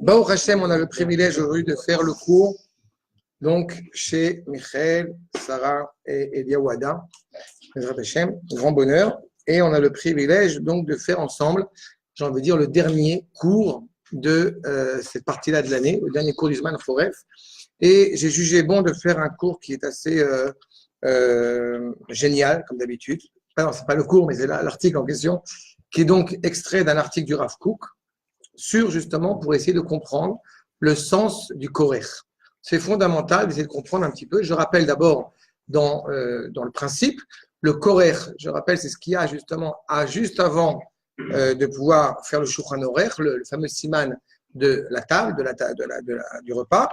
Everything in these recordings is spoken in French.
Baruch Hashem, on a le privilège aujourd'hui de faire le cours donc chez Michael, Sarah et Eliawada. Bezrat Hashem, grand bonheur. Et on a le privilège donc de faire ensemble, j'ai envie de dire, le dernier cours de cette partie-là de l'année, le dernier cours du Zman Foref. Et j'ai jugé bon de faire un cours qui est assez génial, comme d'habitude. Non, ce n'est pas le cours, mais c'est l'article en question, qui est donc extrait d'un article du Rav Kook, sur justement pour essayer de comprendre le sens du Korer. C'est fondamental d'essayer de comprendre un petit peu. Je rappelle d'abord dans le principe, le Korer, je rappelle, c'est ce qu'il y a justement juste avant de pouvoir faire le Shulchan Aruch, le fameux siman de la table, du repas.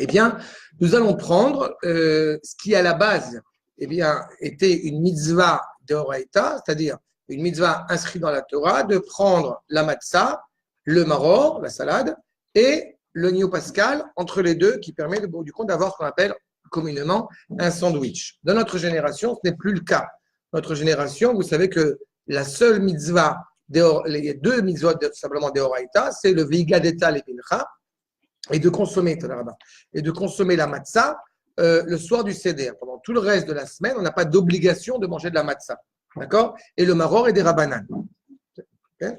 Eh bien, nous allons prendre ce qui à la base était une mitzvah d'Oraita, c'est-à-dire une mitzvah inscrite dans la Torah, de prendre la matzah, le maror, la salade, et le gnos pascal, entre les deux, qui permet du coup d'avoir ce qu'on appelle communément un sandwich. Dans notre génération, ce n'est plus le cas. Notre génération, vous savez que la seule mitzvah, les deux mitzvot simplement d'Oraita, c'est le Veiga d'Etal et Pincha, et de consommer la matzah le soir du Seder. Pendant tout le reste de la semaine, on n'a pas d'obligation de manger de la matzah. D'accord? Et le maror est des rabanan. Okay?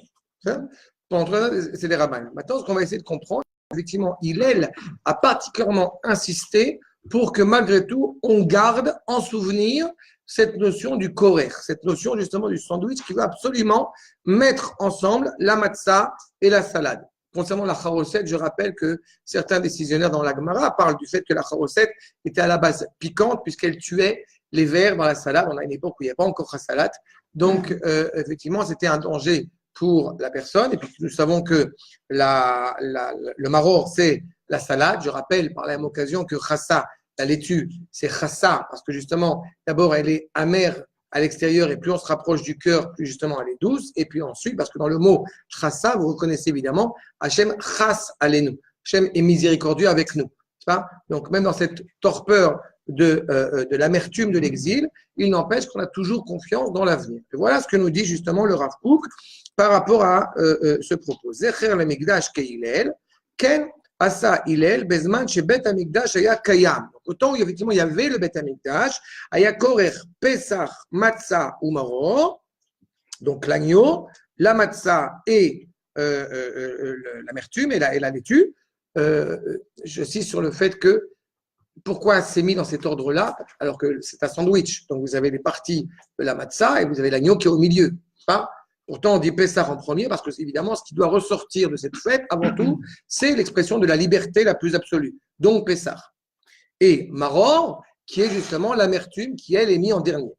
Pendant tout le reste, c'est des rabanan. Maintenant, ce qu'on va essayer de comprendre, effectivement, Hillel a particulièrement insisté pour que malgré tout, on garde en souvenir cette notion du korer, cette notion justement du sandwich qui va absolument mettre ensemble la matzah et la salade. Concernant la charoset, je rappelle que certains décisionnaires dans la Gemara parlent du fait que la charoset était à la base piquante puisqu'elle tuait les vers dans la salade. On a une époque où il n'y avait pas encore chasalat. Donc, effectivement, c'était un danger pour la personne. Et puis, nous savons que le maror, c'est la salade. Je rappelle par la même occasion que chassa, la laitue, c'est chassa parce que justement, d'abord, elle est amère à l'extérieur, et plus on se rapproche du cœur, plus justement elle est douce. Et puis ensuite, parce que dans le mot chassa, vous reconnaissez évidemment, Hachem chas alenu. Hachem est miséricordieux avec nous. Pas? Donc même dans cette torpeur de l'amertume de l'exil, il n'empêche qu'on a toujours confiance dans l'avenir. Et voilà ce que nous dit justement le Rav Kook par rapport à ce propos. Zecher le migdash ke Hillel, ken Asa Hillel, Bezman, chez Bet Amigdash, Aya Kayam. Donc, autant où effectivement il y avait le Bet Amigdash, Aya Korer, Pesach, Matzah ou Maror, donc l'agneau, la Matzah et l'amertume et la laitue. Je suis sur le fait que pourquoi c'est mis dans cet ordre-là, alors que c'est un sandwich. Donc vous avez les parties de la Matzah et vous avez l'agneau qui est au milieu. Pas Pourtant, on dit Pessah en premier parce que, évidemment, ce qui doit ressortir de cette fête, avant tout, c'est l'expression de la liberté la plus absolue. Donc, Pessah. Et Maror, qui est justement l'amertume qui, elle, est mise en dernier.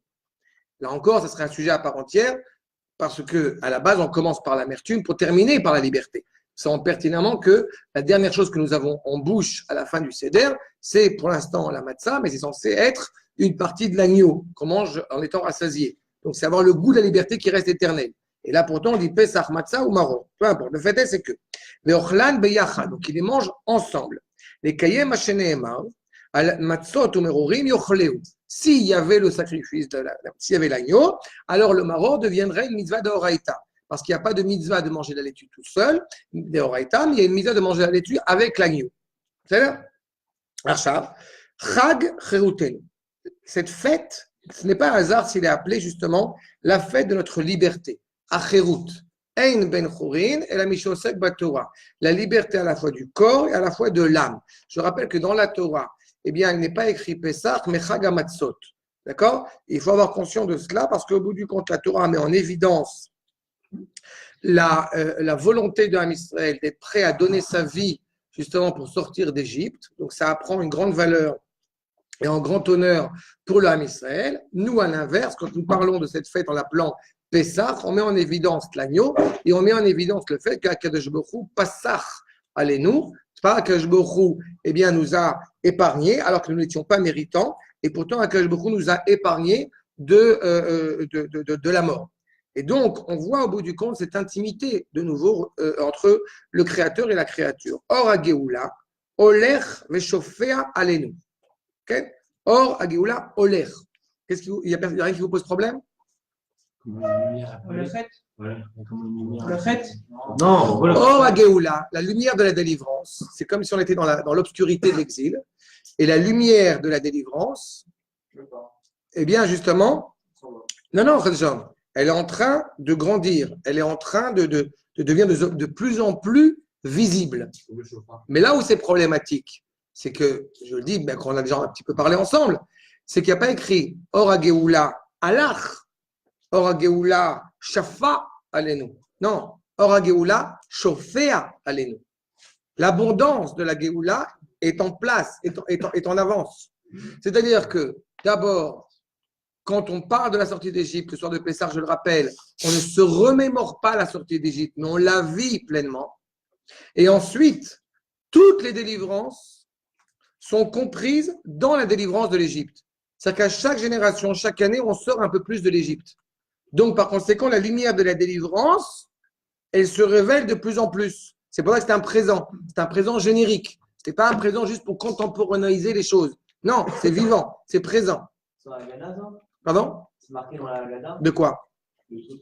Là encore, ça serait un sujet à part entière parce qu'à la base, on commence par l'amertume pour terminer par la liberté. Sachant pertinemment que la dernière chose que nous avons en bouche à la fin du Seder, c'est pour l'instant la matzah, mais c'est censé être une partie de l'agneau qu'on mange en étant rassasié. Donc, c'est avoir le goût de la liberté qui reste éternel. Et là, pourtant, on dit Pesach, Matzah ou Maror. Peu importe. Le fait est, c'est que les Ochlan Beyacha, donc ils les mangent ensemble. Les Kayem Hasheneemar, Matzot ou Merorim Yochleu. S'il y avait le sacrifice, s'il y avait l'agneau, alors le Maror deviendrait une mitzvah d'Oraita. Parce qu'il n'y a pas de mitzvah de manger la laitue tout seul, d'Oraita, mais il y a une mitzvah de manger la laitue avec l'agneau. C'est là? Achav, Chag Cheruten. Cette fête, ce n'est pas un hasard s'il est appelé justement la fête de notre liberté. Acherut, Ein ben Chorin et la Mishosek Batora. La liberté à la fois du corps et à la fois de l'âme. Je rappelle que dans la Torah, eh bien, il n'est pas écrit Pesach, mais Chag HaMatzot. D'accord? Il faut avoir conscience de cela parce qu'au bout du compte, la Torah met en évidence la volonté de l'âme Israël d'être prêt à donner sa vie justement pour sortir d'Égypte. Donc, ça apprend une grande valeur et en grand honneur pour l'âme Israël. Nous, à l'inverse, quand nous parlons de cette fête en l'appelant Pessah, on met en évidence l'agneau et on met en évidence le fait qu'Akadosh Baruch Hu, Passach, allez-nous, Akadosh Baruch Hu, eh bien, nous a épargnés alors que nous n'étions pas méritants et pourtant Akadosh Baruch Hu nous a épargnés de la mort. Et donc, on voit au bout du compte cette intimité de nouveau entre le Créateur et la créature. Or, à Géoula, Oler Veshofea Alenu. Okay? Or, à Géoula, Oler. Il n'y a rien qui vous pose problème? Comme une lumière. Le fait. Ouais, comme une lumière. Le fait. Non, voilà. Or à Géoula, la lumière de la délivrance, c'est comme si on était dans l'obscurité de l'exil. Et la lumière de la délivrance, eh bien justement, non, Khadija, elle est en train de grandir. Elle est en train de devenir de plus en plus visible. Mais là où c'est problématique, c'est que, je le dis, bien qu'on a déjà un petit peu parlé ensemble, c'est qu'il n'y a pas écrit Or à Géoula alach, Or à Géoula shafa alenu. Non, Or à Géoula shofea alenu. L'abondance de la Géoula est en place, est en avance. C'est-à-dire que, d'abord, quand on parle de la sortie d'Égypte, le soir de Pessah, je le rappelle, on ne se remémore pas la sortie d'Égypte, mais on la vit pleinement. Et ensuite, toutes les délivrances sont comprises dans la délivrance de l'Égypte. C'est-à-dire qu'à chaque génération, chaque année, on sort un peu plus de l'Égypte. Donc, par conséquent, la lumière de la délivrance, elle se révèle de plus en plus. C'est pour ça que c'est un présent. C'est un présent générique. Ce n'est pas un présent juste pour contemporanéiser les choses. Non, c'est vivant, c'est présent. C'est dans la Haggadah, ça? Pardon? C'est marqué dans la Haggadah? De quoi? Le truc,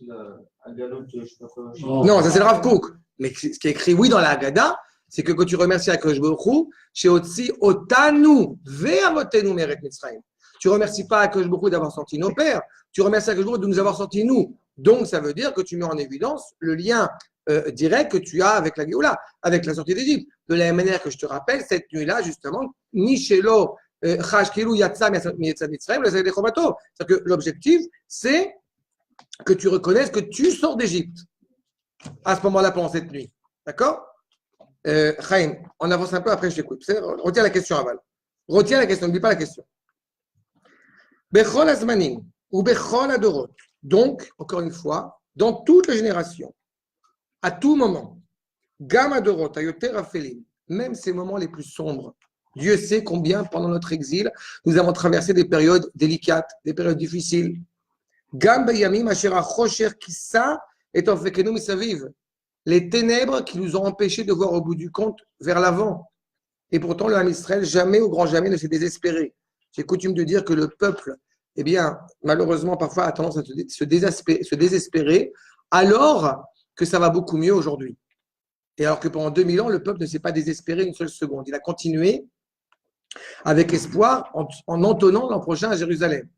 Haggadah, je sais pas quoi. Non, ça c'est le Rav Kook. Mais ce qui est écrit, oui, dans la Haggadah, c'est que quand tu remercies Akadosh Baruch Hu, chez Otsi, Otanu, Ve'avotenu Meret Mitzrayim. Tu ne remercies pas Akadosh Baruch Hu d'avoir sorti nos pères, tu remercies Akadosh Baruch Hu de nous avoir sortis nous. Donc, ça veut dire que tu mets en évidence le lien direct que tu as avec la Géoula, avec la sortie d'Égypte. De la même manière que je te rappelle, cette nuit-là, justement, Nishelo, Chashkilu, Yatsa, Mitzrayim, c'est-à-dire que l'objectif, c'est que tu reconnaisses que tu sors d'Égypte à ce moment-là pendant cette nuit. D'accord? Chaim, on avance un peu, après je t'écoute. Retiens la question, Aval. Retiens la question, n'oublie pas la question. Bechol Azmanim ou Bechol Adorot. Donc, encore une fois, dans toutes les générations, à tout moment, Gam Adorot, Ayoter Afelim, même ces moments les plus sombres, Dieu sait combien, pendant notre exil, nous avons traversé des périodes délicates, des périodes difficiles. Gam Bayamim Asher Achosher Kissa et Ofekenu Misaviv. Les ténèbres qui nous ont empêchés de voir au bout du compte vers l'avant. Et pourtant, le Ham Israël, jamais, au grand jamais, ne s'est désespéré. J'ai coutume de dire que le peuple, eh bien, malheureusement, parfois a tendance à se désespérer, alors que ça va beaucoup mieux aujourd'hui. Et alors que pendant 2000 ans, le peuple ne s'est pas désespéré une seule seconde. Il a continué avec espoir en entonnant l'an prochain à Jérusalem.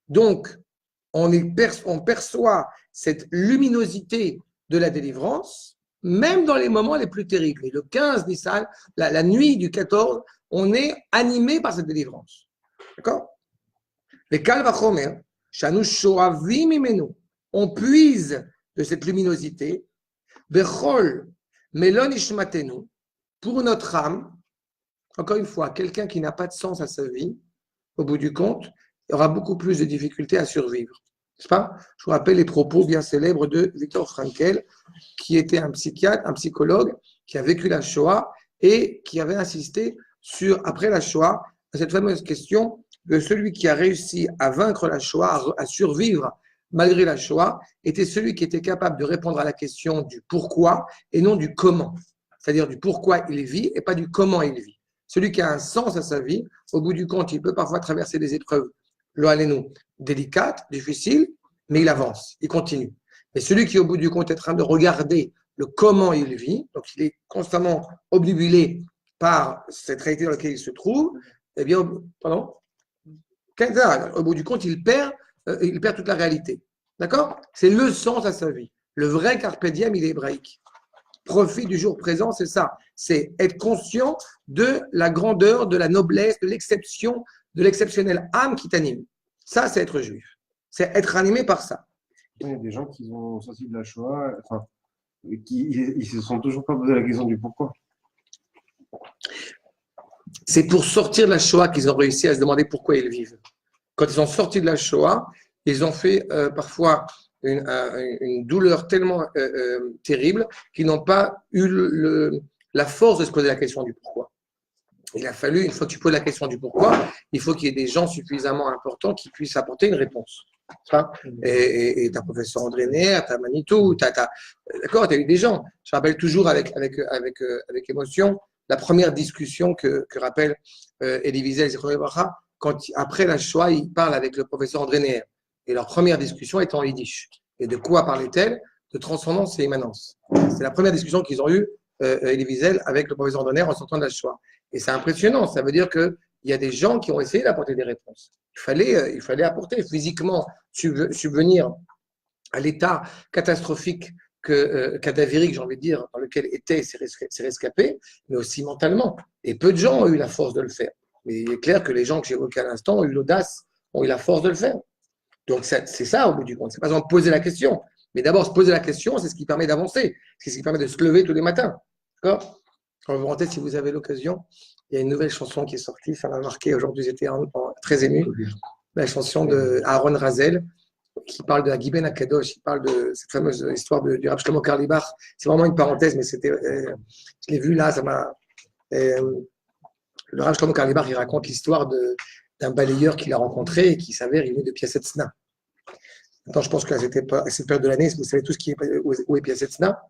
Donc, on perçoit cette luminosité de la délivrance, même dans les moments les plus terribles. Et le 15 Nissan, la nuit du 14, on est animé par cette délivrance. D'accord? Les Kalvachomer, Shanu Shoavim Imenu, on puise de cette luminosité, Bechol Melon Ishmatenu, pour notre âme. Encore une fois, quelqu'un qui n'a pas de sens à sa vie, au bout du compte, aura beaucoup plus de difficultés à survivre. N'est-ce pas? Je vous rappelle les propos bien célèbres de Viktor Frankl, qui était un psychiatre, un psychologue, qui a vécu la Shoah et qui avait insisté sur, après la Shoah, à cette fameuse question de celui qui a réussi à vaincre la Shoah, à survivre malgré la Shoah, était celui qui était capable de répondre à la question du pourquoi et non du comment. C'est-à-dire du pourquoi il vit et pas du comment il vit. Celui qui a un sens à sa vie, au bout du compte, il peut parfois traverser des épreuves, nous délicates, difficiles, mais il avance, il continue. Mais celui qui, au bout du compte, est en train de regarder le comment il vit, donc il est constamment obnubilé par cette réalité dans laquelle il se trouve, eh bien, pardon, au bout du compte, il perd toute la réalité. D'accord? C'est le sens à sa vie. Le vrai carpe diem, il est hébraïque. Profit du jour présent, c'est ça. C'est être conscient de la grandeur, de la noblesse, de l'exception, de l'exceptionnelle âme qui t'anime. Ça, c'est être juif. C'est être animé par ça. Il y a des gens qui ont sorti de la Shoah, enfin, ils se sont toujours pas posé la question du pourquoi. C'est pour sortir de la Shoah qu'ils ont réussi à se demander pourquoi ils vivent. Quand ils sont sortis de la Shoah, ils ont fait parfois une douleur tellement terrible qu'ils n'ont pas eu la force de se poser la question du pourquoi. Il a fallu, une fois que tu poses la question du pourquoi, il faut qu'il y ait des gens suffisamment importants qui puissent apporter une réponse. Et tu as professeur André Neher, tu as Manitou, d'accord, tu as eu des gens. Je rappelle toujours avec émotion la première discussion que rappelle Elie Wiesel, quand après la Shoah, il parle avec le professeur André Neher. Et leur première discussion est en yiddish. Et de quoi parlait-elle? De transcendance et immanence. C'est la première discussion qu'ils ont eue, Elie Wiesel, avec le professeur Donner en sortant de la Shoah. Et c'est impressionnant, ça veut dire qu'il y a des gens qui ont essayé d'apporter des réponses. Il fallait apporter physiquement, subvenir à l'état catastrophique cadavérique, j'ai envie de dire, dans lequel étaient ces rescapés, mais aussi mentalement. Et peu de gens ont eu la force de le faire. Mais il est clair que les gens que j'ai évoqués à l'instant ont eu l'audace, ont eu la force de le faire. Donc c'est ça au bout du compte. C'est pas seulement poser la question, mais d'abord se poser la question, c'est ce qui permet d'avancer, c'est ce qui permet de se lever tous les matins. D'accord? En parenthèse, si vous avez l'occasion, il y a une nouvelle chanson qui est sortie, ça m'a marqué aujourd'hui, j'étais très ému. La chanson de Aaron Razel, qui parle de la Giben Akadosh, il parle de cette fameuse histoire du Rav Shlomo Karlibach. C'est vraiment une parenthèse, mais c'était, je l'ai vu là, ça m'a. Le Rav Shlomo Karlibach, il raconte l'histoire d'un balayeur qu'il a rencontré et qui s'avère, il est de Piasetzna. Maintenant, je pense que c'était pas à cette période de l'année, vous savez tout ce qui est où est Piasetzna.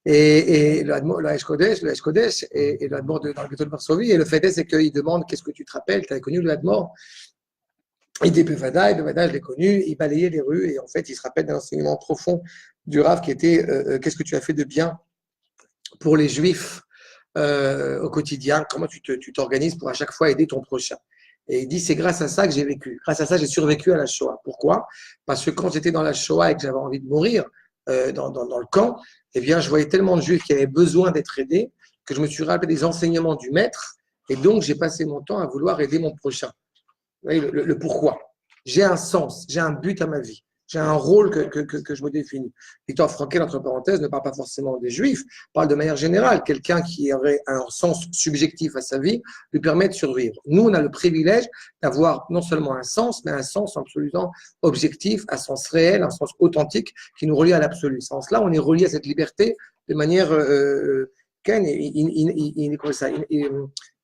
Et le Hesh Kodesh, et le Hadmor dans le ghetto de Varsovie. Et le fait est, c'est qu'il demande qu'est-ce que tu te rappelles, tu as connu le Hadmor? Il dit Bevada, je l'ai connu, il balayait les rues et en fait, il se rappelle d'un enseignement profond du Rav qui était qu'est-ce que tu as fait de bien pour les Juifs au quotidien, comment tu t'organises pour à chaque fois aider ton prochain. Et il dit c'est grâce à ça que j'ai vécu, grâce à ça j'ai survécu à la Shoah. Pourquoi? Parce que quand j'étais dans la Shoah et que j'avais envie de mourir dans le camp, eh bien, je voyais tellement de Juifs qui avaient besoin d'être aidés que je me suis rappelé des enseignements du maître et donc j'ai passé mon temps à vouloir aider mon prochain. Vous voyez, le pourquoi. J'ai un sens, j'ai un but à ma vie, j'ai un rôle que je me définis. Victor Frankel, entre parenthèses, ne parle pas forcément des Juifs, parle de manière générale. Quelqu'un qui aurait un sens subjectif à sa vie lui permet de survivre. Nous, on a le privilège d'avoir non seulement un sens, mais un sens absolument objectif, un sens réel, un sens authentique qui nous relie à l'absolu. Ce sens-là, on est relié à cette liberté de manière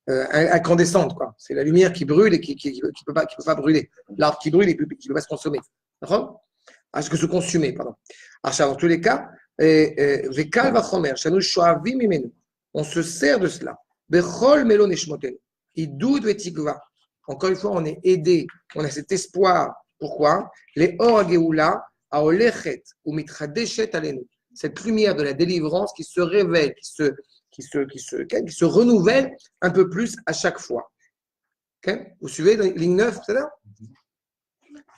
incandescente, quoi. C'est la lumière qui brûle et qui peut pas brûler. L'arbre qui brûle et qui peut pas se consommer. D'accord? Que se consumer, pardon. Alors, dans tous les cas, on se sert de cela. Encore une fois, on est aidé, on a cet espoir. Pourquoi? Les or geoula aolechet ou mitradeshet alenu. Cette lumière de la délivrance qui se révèle, qui se renouvelle un peu plus à chaque fois. Okay? Vous suivez, ligne 9, c'est ça?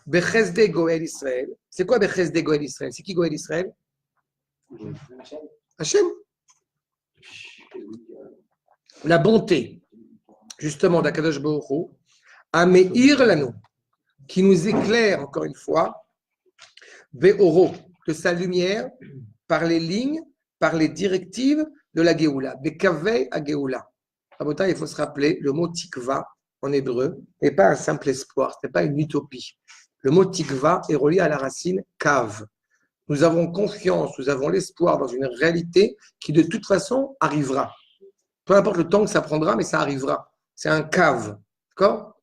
Bechesde Goel Israël. C'est quoi Bechesde Goel Israël? C'est qui Goel Israël? Hachem. La bonté, justement, d'Akadosh Baruch Hu, Ameir Lanu, qui nous éclaire, encore une fois, Be'oro, de sa lumière, par les lignes, par les directives de la Géoula. Bekavei a Géoula. Rabotai, il faut se rappeler, le mot tikva en hébreu n'est pas un simple espoir, ce n'est pas une utopie. Le mot tikva est relié à la racine kav. Nous avons confiance, nous avons l'espoir dans une réalité qui de toute façon arrivera. Peu importe le temps que ça prendra, mais ça arrivera. C'est un kav. D'accord?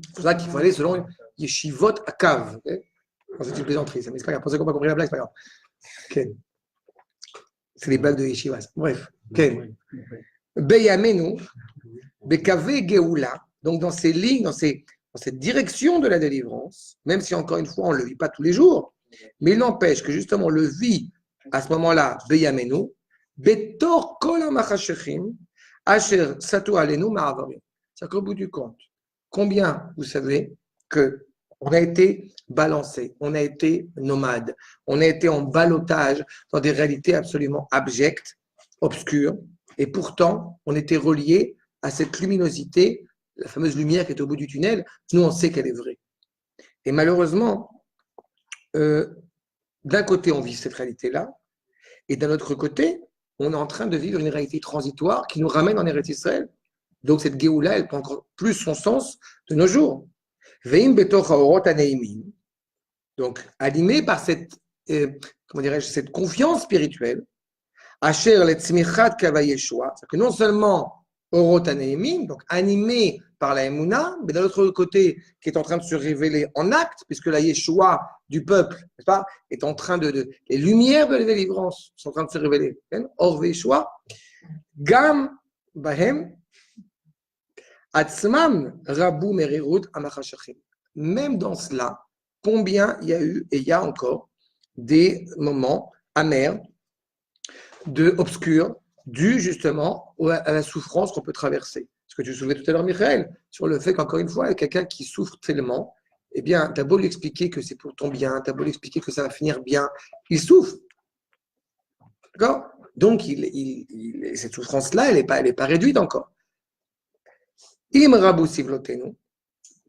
C'est pour ça qu'il faut aller selon Yeshivot à kav. Okay? C'est une plaisanterie, mais c'est pas grave. Pensez qu'on n'a pas compris la blague, c'est pas grave. Okay. C'est les blagues de Yeshivas. Bref. Okay. Beyamenu, Bekave Geoula, donc dans ces lignes, dans cette direction de la délivrance, même si encore une fois on ne le vit pas tous les jours, mais il n'empêche que justement on le vit à ce moment-là, Beyamenu, Betor Kol HaMachashechim, Asher Satu Alenu Ma'avarim. C'est-à-dire qu'au bout du compte, combien vous savez qu'on a été balancé, on a été nomade, on a été en ballottage dans des réalités absolument abjectes, obscures, et pourtant on était relié à cette luminosité, la fameuse lumière qui est au bout du tunnel. Nous on sait qu'elle est vraie. Et malheureusement, d'un côté on vit cette réalité-là, et d'un autre côté, on est en train de vivre une réalité transitoire qui nous ramène en Eretz Israël. Donc cette Géoula, elle prend encore plus son sens de nos jours. Veim betoch haorot haneimim. Donc animé par cette, cette confiance spirituelle, asher letzmichat kava Yeshua, c'est-à-dire que non seulement orot haneimim, donc animé par la Emouna, mais d'un autre côté, qui est en train de se révéler en acte, puisque la Yeshua du peuple, n'est-ce pas, est en train les lumières de la délivrance sont en train de se révéler. Or Yeshua, gam bahem, atzmam rabu merirut amachashachim. Même dans cela, combien il y a eu et il y a encore des moments amers, obscurs, dus justement à la souffrance qu'on peut traverser. Ce que tu soulevais tout à l'heure, Michael, sur le fait qu'encore une fois, quelqu'un qui souffre tellement, eh bien, tu as beau lui expliquer que c'est pour ton bien, tu as beau lui expliquer que ça va finir bien, il souffre. D'accord? Donc, cette souffrance-là, elle n'est pas réduite encore. Im rabu sivlotenu,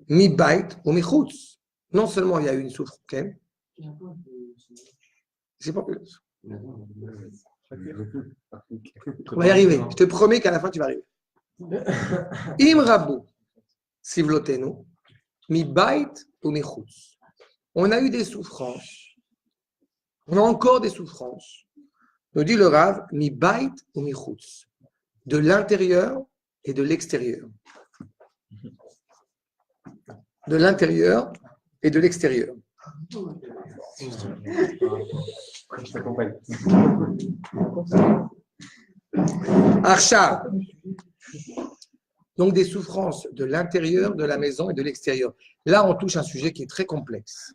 mi bait ou mi chutz. Non seulement il y a eu une souffrance, okay? C'est pas plus. On va y arriver. Je te promets qu'à la fin, tu vas arriver. Im rabu sivlotenu, mi bait ou mi chutz. On a eu des souffrances. On a encore des souffrances. Nous dit le Rav, mi bait ou mi chutz. De l'intérieur et de l'extérieur. De l'intérieur et de l'extérieur. Je t'accompagne. Archa. Donc des souffrances de l'intérieur de la maison et de l'extérieur. Là, on touche un sujet qui est très complexe.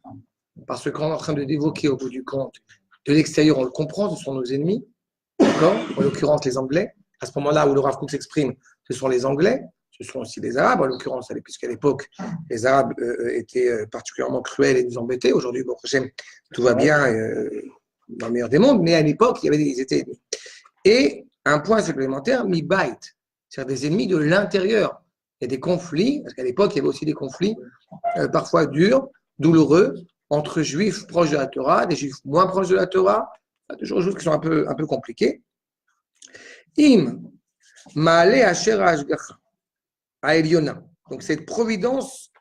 Parce qu'on est en train de d'évoquer au bout du compte, de l'extérieur, on le comprend, ce sont nos ennemis. D'accord? En l'occurrence, les Anglais. À ce moment-là où le Rav Kook s'exprime, ce sont les Anglais. Ce sont aussi les Arabes, en l'occurrence, puisqu'à l'époque, les Arabes étaient particulièrement cruels et nous embêtaient. Aujourd'hui, bon, tout va bien dans le meilleur des mondes, mais à l'époque, ils étaient ennemis. Et un point supplémentaire, mi-bait, c'est-à-dire des ennemis de l'intérieur. Il y a des conflits, parce qu'à l'époque, il y avait aussi des conflits parfois durs, douloureux, entre juifs proches de la Torah, des juifs moins proches de la Torah, toujours des choses qui sont un peu compliquées. Im, ma'ale asher hashgacha. À Eliona. Donc, cette providence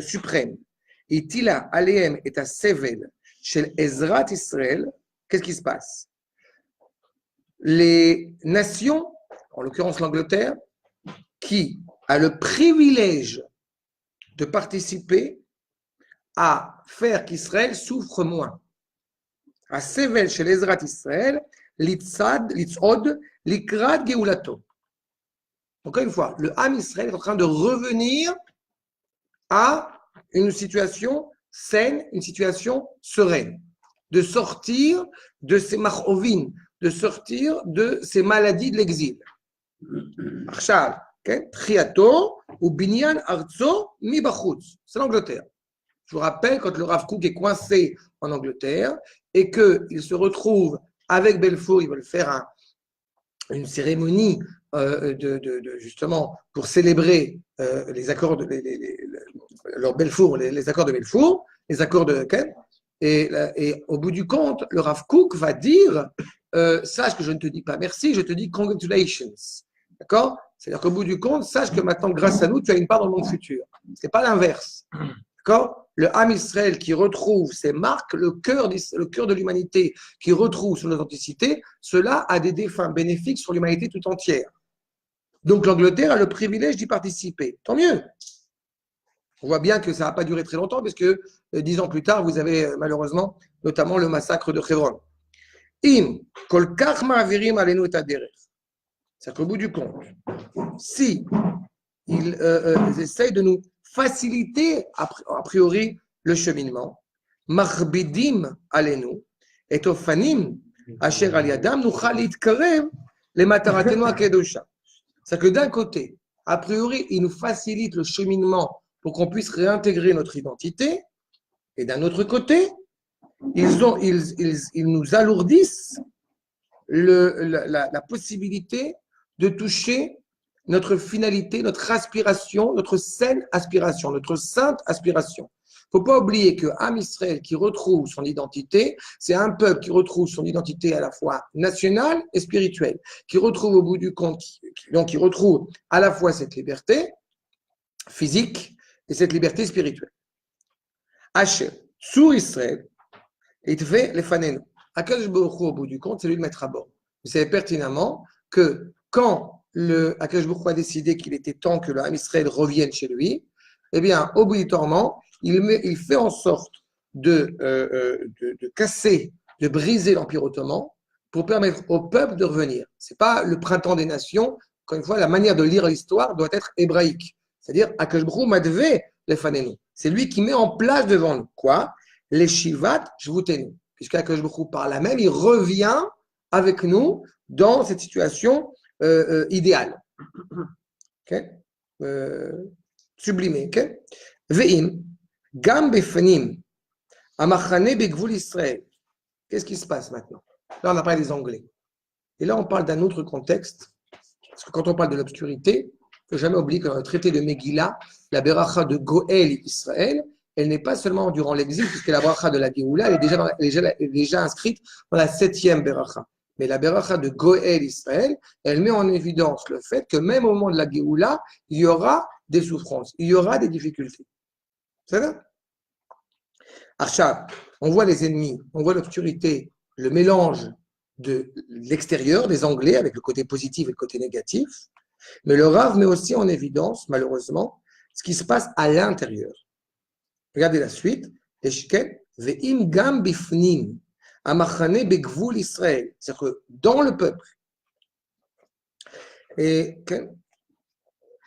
suprême. Et Tila, Aleem est à Sevel, chez Ezrat Israël. Qu'est-ce qui se passe? Les nations, en l'occurrence l'Angleterre, qui a le privilège de participer à faire qu'Israël souffre moins. À Sevel, chez Ezrat Israël, Litzad, Litzod, Likrat Geulato. Encore une fois, le Ham Israël est en train de revenir à une situation saine, une situation sereine, de sortir de ces machovin, de sortir de ces maladies de l'exil. Arshal, Triato ou Binyan Arzo mi bachutz. C'est l'Angleterre. Je vous rappelle, quand le Rav Kook est coincé en Angleterre et qu'il se retrouve avec Belfour, ils veulent faire une cérémonie justement pour célébrer les accords de leur Belfour, les accords de Belfour, les accords de Ken. Et au bout du compte, le Rav Kook va dire sache que je ne te dis pas merci, je te dis congratulations. D'accord? C'est-à-dire qu'au bout du compte, sache que maintenant, grâce à nous, tu as une part dans le monde futur. Ce n'est pas l'inverse. D'accord? Le Ham Israël qui retrouve ses marques, le cœur de l'humanité qui retrouve son authenticité, cela a des défunts bénéfiques sur l'humanité tout entière. Donc l'Angleterre a le privilège d'y participer. Tant mieux. On voit bien que ça n'a pas duré très longtemps, parce que 10 ans plus tard, vous avez malheureusement notamment le massacre de Hebron. Im, kol kach ma'avirim alenu et haderech. C'est-à-dire qu'au bout du compte, si ils essayent de nous faciliter a priori le cheminement, marbidim alenu et ofanim asher al yadam nuchal litkarev le mataratenu akedosha. C'est-à-dire que d'un côté, a priori, ils nous facilitent le cheminement pour qu'on puisse réintégrer notre identité, et d'un autre côté, ils nous alourdissent la possibilité de toucher notre finalité, notre aspiration, notre saine aspiration, notre sainte aspiration. Il ne faut pas oublier que Ham Israël qui retrouve son identité, c'est un peuple qui retrouve son identité à la fois nationale et spirituelle, qui retrouve au bout du compte, donc qui retrouve à la fois cette liberté physique et cette liberté spirituelle. Hacher, sur Israël, il fait les fanenu. Akadosh Baruch Hu, au bout du compte, c'est lui de mettre à bord. Vous savez pertinemment que quand Akadosh Baruch Hu a décidé qu'il était temps que le Ham Israël revienne chez lui, eh bien, obligatoirement, il fait en sorte de casser, de briser l'Empire ottoman pour permettre au peuple de revenir. Ce n'est pas le printemps des nations. Encore une fois, la manière de lire l'histoire doit être hébraïque. C'est-à-dire, Akadosh Baruch Hu madvé lefanenu. C'est lui qui met en place devant nous. Quoi? Les shivat shvutenu. Puisqu'Akadosh Baruch Hu, par là même, il revient avec nous dans cette situation idéale. Okay? Sublimée. Okay? Ve'im, gam befanim, amachane begvul Israël. Qu'est-ce qui se passe maintenant? Là, on a parlé des Anglais. Et là, on parle d'un autre contexte. Parce que quand on parle de l'obscurité, il ne faut jamais oublier que dans le traité de Megillah, la beracha de Goël Israël, elle n'est pas seulement durant l'exil, puisque la beracha de la Géoula, elle est déjà inscrite dans la 7e beracha. Mais la beracha de Goël Israël, elle met en évidence le fait que même au moment de la Géoula, il y aura des souffrances, il y aura des difficultés. C'est ça? Achab, on voit les ennemis, on voit l'obscurité, le mélange de l'extérieur des Anglais avec le côté positif et le côté négatif, mais le Rav met aussi en évidence, malheureusement, ce qui se passe à l'intérieur. Regardez la suite. Ve'im gam bifnim, amachane begvul Israël. C'est-à-dire que dans le peuple, et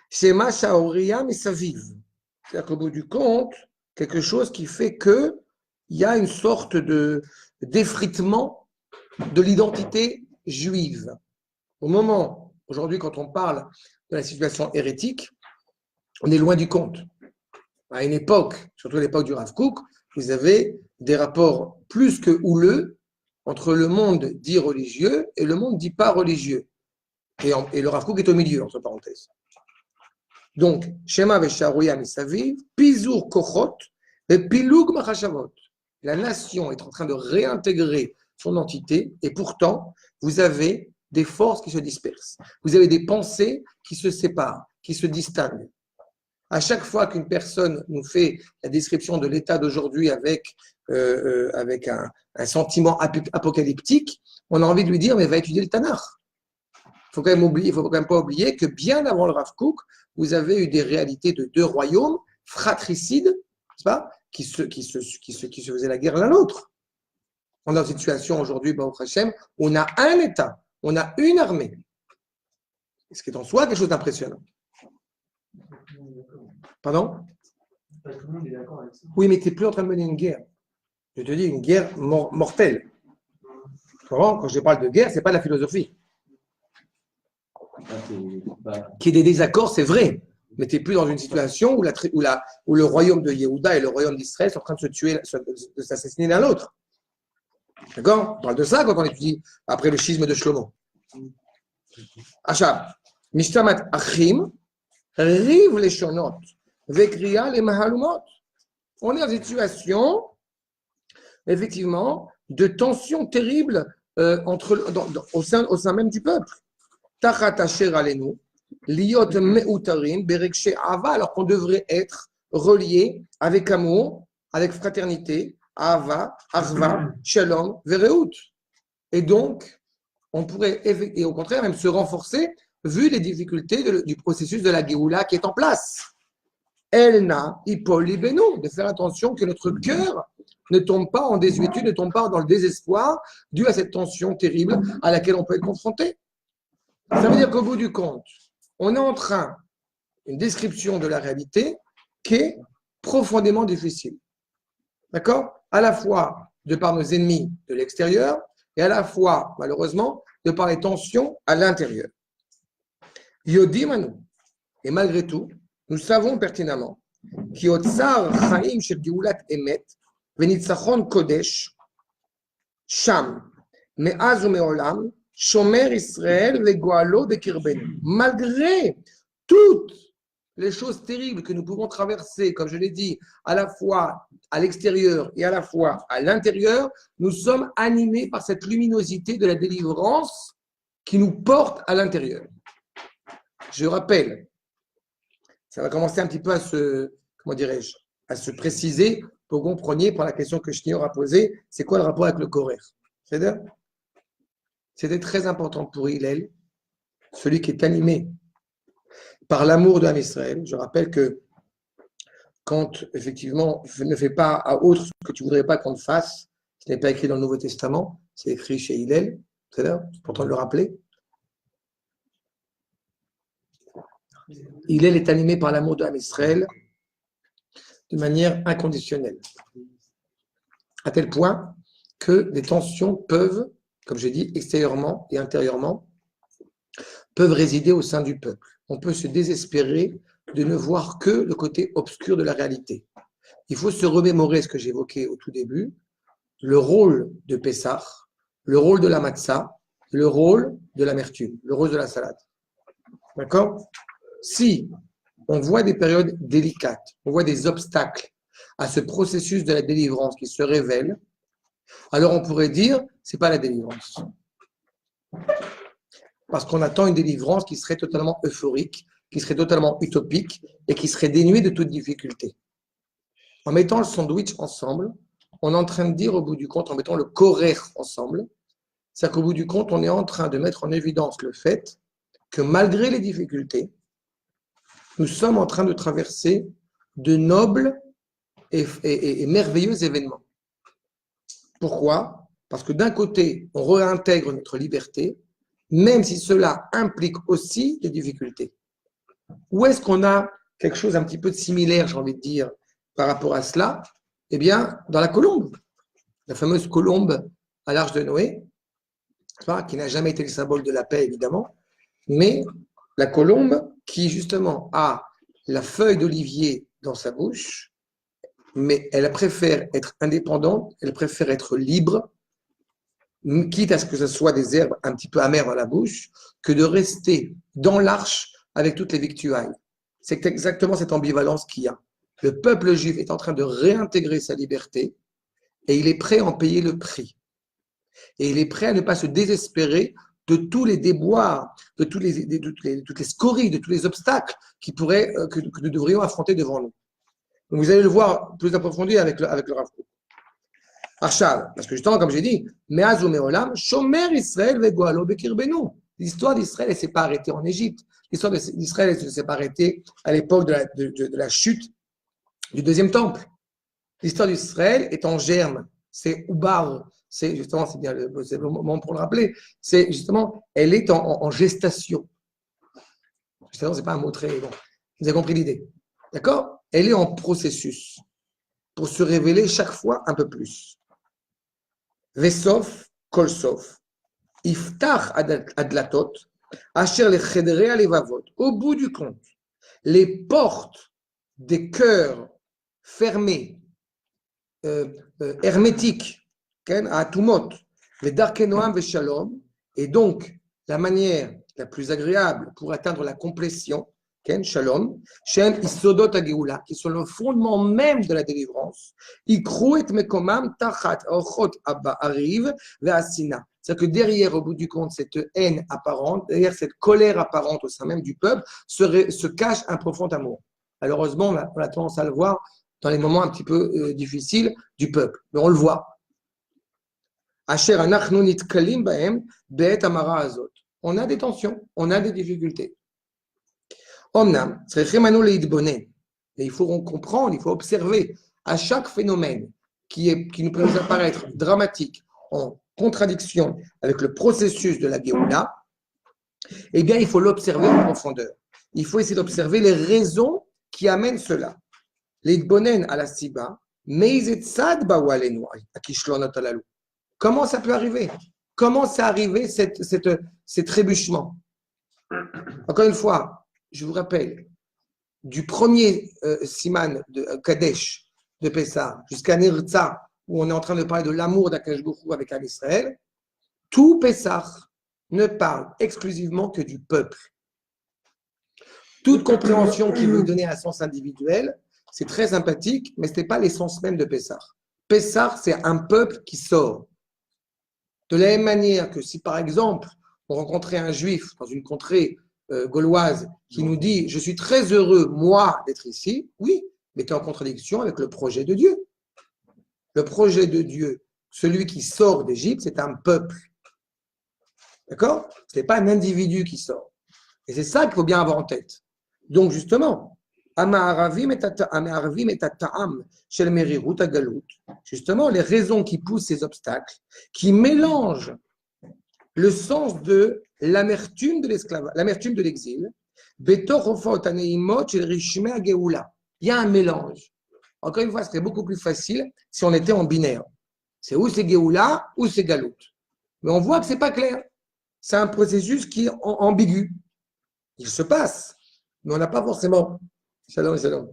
shema shaoria misaviv. C'est-à-dire qu'au bout du compte, quelque chose qui fait qu'il y a une sorte d'effritement de l'identité juive. Au moment, aujourd'hui, quand on parle de la situation hérétique, on est loin du compte. À une époque, surtout à l'époque du Rav Kook, vous avez des rapports plus que houleux entre le monde dit religieux et le monde dit pas religieux. Et le Rav Kook est au milieu, entre parenthèses. Donc, Shema Vesharouya Misaviv, Pizur Kochot, et Pilug Machashavot. La nation est en train de réintégrer son entité, et pourtant, vous avez des forces qui se dispersent. Vous avez des pensées qui se séparent, qui se distinguent. À chaque fois qu'une personne nous fait la description de l'état d'aujourd'hui avec un sentiment apocalyptique, on a envie de lui dire, mais va étudier le Tanakh. Il faut quand même pas oublier que bien avant le Rav Kook, vous avez eu des réalités de deux royaumes fratricides, n'est-ce pas, qui se faisaient la guerre l'un l'autre. On est dans une situation aujourd'hui, Baruch Hashem, où on a un État, on a une armée. Ce qui est en soi quelque chose d'impressionnant. Pardon? Pas tout le monde est d'accord avec ça. Oui, mais tu n'es plus en train de mener une guerre. Je te dis une guerre mortelle. Quand je parle de guerre, ce n'est pas de la philosophie. Qu'il y ait des désaccords, c'est vrai. Mais tu n'es plus dans une situation où le royaume de Yehuda et le royaume d'Israël sont en train de se tuer, de s'assassiner l'un l'autre. D'accord? On parle de ça quand on étudie après le schisme de Shlomo. Achab, Mishtamat Achim, Riv les Shonot, Vekriya les Mahalumot. On est dans une situation, effectivement, de tension terrible au sein même du peuple. Tachat Asher Alenu, Liot Meutarim, Berekshe Ava, alors qu'on devrait être relié avec amour, avec fraternité, Ava, Arva, Shalom, Vereut. Et donc, on pourrait, et au contraire, même se renforcer, vu les difficultés du processus de la Géoula qui est en place. Elna, Ipol, Libenu, de faire attention que notre cœur ne tombe pas en désuétude, ne tombe pas dans le désespoir dû à cette tension terrible à laquelle on peut être confronté. Ça veut dire qu'au bout du compte, on est en train, une description de la réalité qui est profondément difficile. D'accord? À la fois de par nos ennemis de l'extérieur et à la fois, malheureusement, de par les tensions à l'intérieur. Yodim, et malgré tout, nous savons pertinemment qu'Yotzar Chaim Shel Geulat Emet Venitzachon Kodesh Sham Me'az u'Me'olam Shomer Israël Vegoalo Bekirbenu. Malgré toutes les choses terribles que nous pouvons traverser, comme je l'ai dit, à la fois à l'extérieur et à la fois à l'intérieur, nous sommes animés par cette luminosité de la délivrance qui nous porte à l'intérieur. Je rappelle, ça va commencer un petit peu à se préciser pour que vous compreniez par la question que Shnior a posée, c'est quoi le rapport avec le Korer? C'était très important pour Hillel, celui qui est animé par l'amour de l'âme Israël. Je rappelle que quand, effectivement, ne fais pas à autre ce que tu ne voudrais pas qu'on te fasse, ce n'est pas écrit dans le Nouveau Testament, c'est écrit chez Hillel, c'est important de le rappeler. Hillel est animé par l'amour de l'âme Israël de manière inconditionnelle. À tel point que des tensions peuvent, comme j'ai dit, extérieurement et intérieurement, peuvent résider au sein du peuple. On peut se désespérer de ne voir que le côté obscur de la réalité. Il faut se remémorer ce que j'évoquais au tout début, le rôle de Pessah, le rôle de la matzah, le rôle de l'amertume, le rôle de la salade. D'accord? Si on voit des périodes délicates, on voit des obstacles à ce processus de la délivrance qui se révèle, alors on pourrait dire, c'est pas la délivrance. Parce qu'on attend une délivrance qui serait totalement euphorique, qui serait totalement utopique et qui serait dénuée de toute difficulté. En mettant le sandwich ensemble, on est en train de dire au bout du compte, en mettant le korer ensemble, c'est-à-dire qu'au bout du compte, on est en train de mettre en évidence le fait que malgré les difficultés, nous sommes en train de traverser de nobles et merveilleux événements. Pourquoi? Parce que d'un côté, on réintègre notre liberté, même si cela implique aussi des difficultés. Où est-ce qu'on a quelque chose un petit peu de similaire, j'ai envie de dire, par rapport à cela? Eh bien, dans la colombe, la fameuse colombe à l'Arche de Noé, qui n'a jamais été le symbole de la paix, évidemment, mais la colombe qui, justement, a la feuille d'olivier dans sa bouche, mais elle préfère être indépendante, elle préfère être libre, quitte à ce que ce soit des herbes un petit peu amères dans la bouche, que de rester dans l'arche avec toutes les victuailles. C'est exactement cette ambivalence qu'il y a. Le peuple juif est en train de réintégrer sa liberté et il est prêt à en payer le prix. Et il est prêt à ne pas se désespérer de tous les déboires, de toutes les scories, de tous les obstacles que nous devrions affronter devant nous. Donc vous allez le voir plus approfondi avec le Rav Kook. Achav, parce que justement, comme j'ai dit, Me'az u'me'olam, Shomer Israël ve'goalo bekirbenu. L'histoire d'Israël ne s'est pas arrêtée en Égypte. L'histoire d'Israël ne s'est pas arrêtée à l'époque de la chute du deuxième temple. L'histoire d'Israël est en germe. C'est Ubar. C'est justement, c'est le moment pour le rappeler. C'est justement, elle est en gestation. Gestation, c'est pas un mot très bon. Vous avez compris l'idée. D'accord? Elle est en processus pour se révéler chaque fois un peu plus. Vesof, kolsof, iftach adlatot, asher le chedre alevavot. Au bout du compte, les portes des cœurs fermés, hermétiques, à Tumot, les Darkenoam ve Shalom, et donc la manière la plus agréable pour atteindre la complétion, Shalom, Shem Isodot Ageoula, qui sont le fondement même de la délivrance, Ikru et Mekomam Tachat Ochot Abba arrive Ve'asina. C'est-à-dire que derrière, au bout du compte, cette haine apparente, derrière cette colère apparente au sein même du peuple, se cache un profond amour. Malheureusement, on a tendance à le voir dans les moments un petit peu difficiles du peuple, mais on le voit. Asher anachnu nitkalim bahem be'et amara azot. On a des tensions, on a des difficultés. Omnam, mais il faut comprendre, il faut observer à chaque phénomène qui nous peut nous apparaître dramatique, en contradiction avec le processus de la Géoula, eh bien, il faut l'observer en profondeur. Il faut essayer d'observer les raisons qui amènent cela. L'idbonen à la siba, meizetzad bawalenu à kishlonot alalou. Comment ça peut arriver? Comment c'est arrivé ces trébuchements? Encore une fois, je vous rappelle, du premier siman de Kadesh de Pessah jusqu'à Nirtza, où on est en train de parler de l'amour d'Akadosh Baruch Hu avec Israël, tout Pessah ne parle exclusivement que du peuple. Toute compréhension qui veut donner un sens individuel, c'est très sympathique, mais ce n'est pas l'essence même de Pessah. Pessah, c'est un peuple qui sort. De la même manière que si, par exemple, on rencontrait un juif dans une contrée gauloise qui nous dit « Je suis très heureux, moi, d'être ici », oui, mais tu es en contradiction avec le projet de Dieu. Le projet de Dieu, celui qui sort d'Égypte, c'est un peuple. D'accord? Ce n'est pas un individu qui sort. Et c'est ça qu'il faut bien avoir en tête. Donc, justement, justement, les raisons qui poussent ces obstacles, qui mélangent le sens de l'amertume de l'esclavage, l'amertume de l'exil, il y a un mélange. Encore une fois, ce serait beaucoup plus facile si on était en binaire. C'est ou c'est Géoula ou c'est Galout. Mais on voit que ce n'est pas clair. C'est un processus qui est ambigu. Il se passe, mais on n'a pas forcément. Shalom, shalom.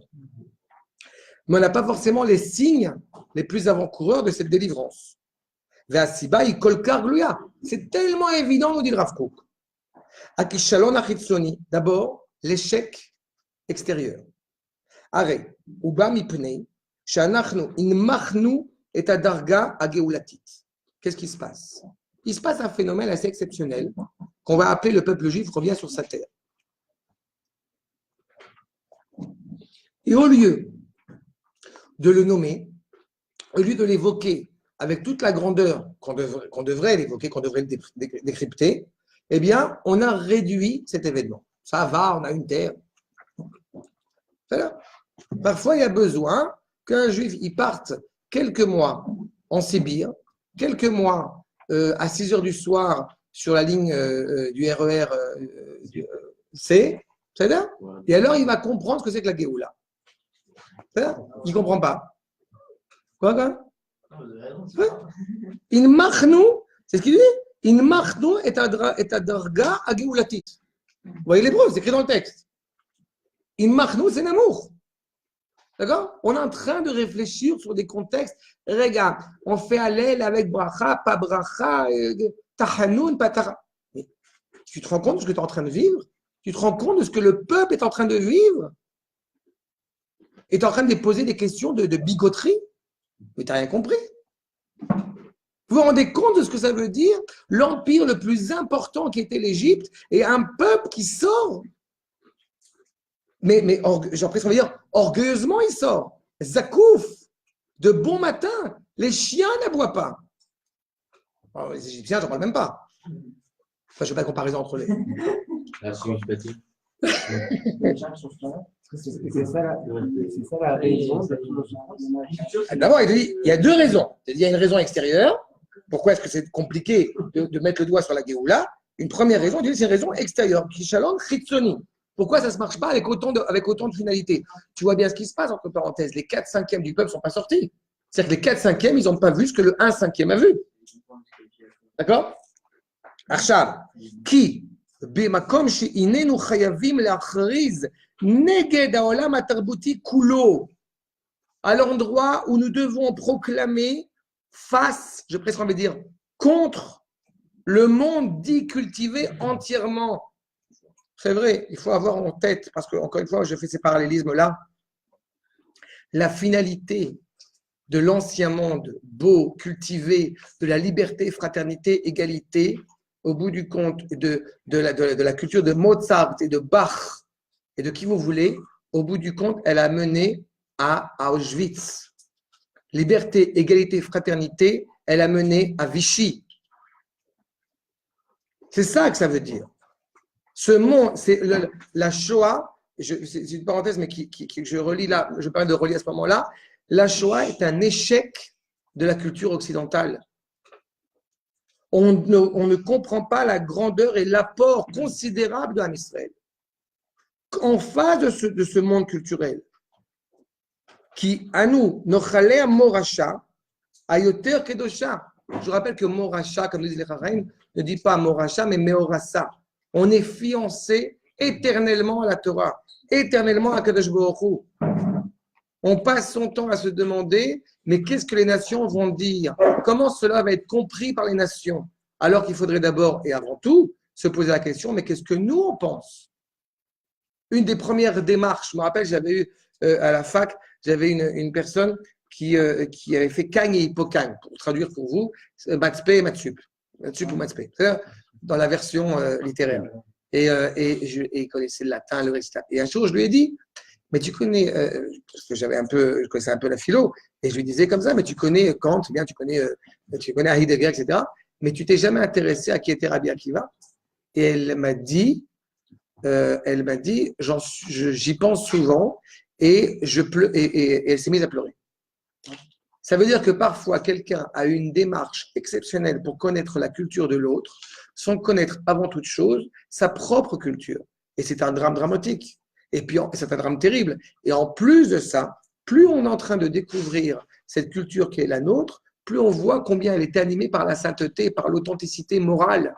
Mais on n'a pas forcément les signes les plus avant-coureurs de cette délivrance. Ve'asiba ikolkar gluya. C'est tellement évident, nous dit le Rav Kook. Akishalon achitzoni. D'abord, l'échec extérieur. Arrêt. Uba mipnei. Shanachnu inmachnu et adarga ageulatit. Qu'est-ce qui se passe? Il se passe un phénomène assez exceptionnel qu'on va appeler le peuple juif revient sur sa terre. Et au lieu de le nommer, au lieu de l'évoquer avec toute la grandeur qu'on devrait l'évoquer, qu'on devrait le décrypter, eh bien, on a réduit cet événement. Ça va, on a une terre. Voilà. Parfois, il y a besoin qu'un juif il parte quelques mois en Sibire, quelques mois à 6 heures du soir sur la ligne du RER C, c'est-à-dire, et alors il va comprendre ce que c'est que la Géoula. Il ne comprend pas. Quoi? In machnu, c'est ce qu'il dit. In machnu et adarga ageulatit. Vous voyez l'hébreu, c'est écrit dans le texte. In machnu, c'est l'amour. D'accord? On est en train de réfléchir sur des contextes. Regarde, on fait allèle avec bracha, pas bracha, tahanoun, pas taha. Tu te rends compte de ce que tu es en train de vivre? Tu te rends compte de ce que le peuple est en train de vivre? Et tu es en train de poser des questions de bigoterie? Mais tu n'as rien compris. Vous vous rendez compte de ce que ça veut dire? L'empire le plus important qui était l'Égypte et un peuple qui sort. Mais j'ai l'impression de dire, orgueilleusement, il sort. Zakouf, de bon matin, les chiens n'aboient pas. Alors, les Égyptiens, j'en parle même pas. Enfin, je ne fais pas de comparaison entre les. La significative. C'est ça la raison. D'abord, il dit, il y a deux raisons. Il y a une raison extérieure. Pourquoi est-ce que c'est compliqué de mettre le doigt sur la Géoula? Une première raison, il dit, c'est une raison extérieure. Kishalon chitzoni. Pourquoi ça ne se marche pas avec autant de finalité? Tu vois bien ce qui se passe, entre parenthèses. Les 4/5 du peuple ne sont pas sortis. C'est-à-dire que les 4/5, ils n'ont pas vu ce que le 1/5 a vu. D'accord? Arshab, qui b'makom she'inenu chayavim le'achriz neged ha'olam hatarbuti kulo, à l'endroit où nous devons proclamer face, je presque envie de dire, contre le monde dit cultivé entièrement. C'est vrai, il faut avoir en tête, parce que, encore une fois, je fais ces parallélismes-là, la finalité de l'ancien monde beau, cultivé, de la liberté, fraternité, égalité, au bout du compte, de la culture de Mozart et de Bach et de qui vous voulez, au bout du compte, elle a mené à Auschwitz. Liberté, égalité, fraternité, elle a mené à Vichy. C'est ça que ça veut dire. Ce monde, c'est la Shoah, c'est une parenthèse, mais que je relis là, je permets de relier à ce moment-là. La Shoah est un échec de la culture occidentale. On ne comprend pas la grandeur et l'apport considérable de l'Israël. En face de ce monde culturel, qui, à nous, Nochalea Morasha, Ayoter Kedosha. Je rappelle que Morasha, comme disent les Chachamim, ne dit pas Morasha, mais Meorasa. On est fiancé éternellement à la Torah, éternellement à Kadosh Baruch Hu. On passe son temps à se demander, mais qu'est-ce que les nations vont dire? Comment cela va être compris par les nations? Alors qu'il faudrait d'abord et avant tout se poser la question, mais qu'est-ce que nous on pense? Une des premières démarches, je me rappelle, j'avais eu à la fac, j'avais une personne qui avait fait Cagne et Hippocagne, pour traduire pour vous, Mathspé et Mathsup. Mathsup ou Mathspé, dans la version littéraire. Et il connaissait le latin, le récital. Et un jour, je lui ai dit, mais tu connais, parce que je connaissais un peu la philo, et je lui disais comme ça, mais tu connais Kant, bien, tu connais Heidegger, etc. Mais tu t'es jamais intéressé à qui était Rabbi Akiva? Et elle m'a dit, j'y pense souvent, et elle s'est mise à pleurer. Ça veut dire que parfois, quelqu'un a une démarche exceptionnelle pour connaître la culture de l'autre, sans connaître avant toute chose sa propre culture. Et c'est un drame dramatique. Et puis, c'est un drame terrible. Et en plus de ça, plus on est en train de découvrir cette culture qui est la nôtre, plus on voit combien elle était animée par la sainteté, par l'authenticité morale.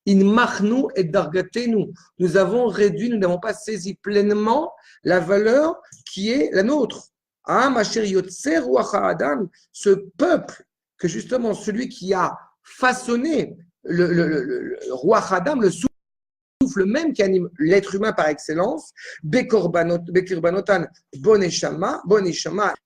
In machnu et dargatenu. Nous avons réduit, nous n'avons pas saisi pleinement la valeur qui est la nôtre. Ce peuple, que justement celui qui a façonné le roi Adam, le souffle même qui anime l'être humain par excellence, Bekirbanotan Boneshama,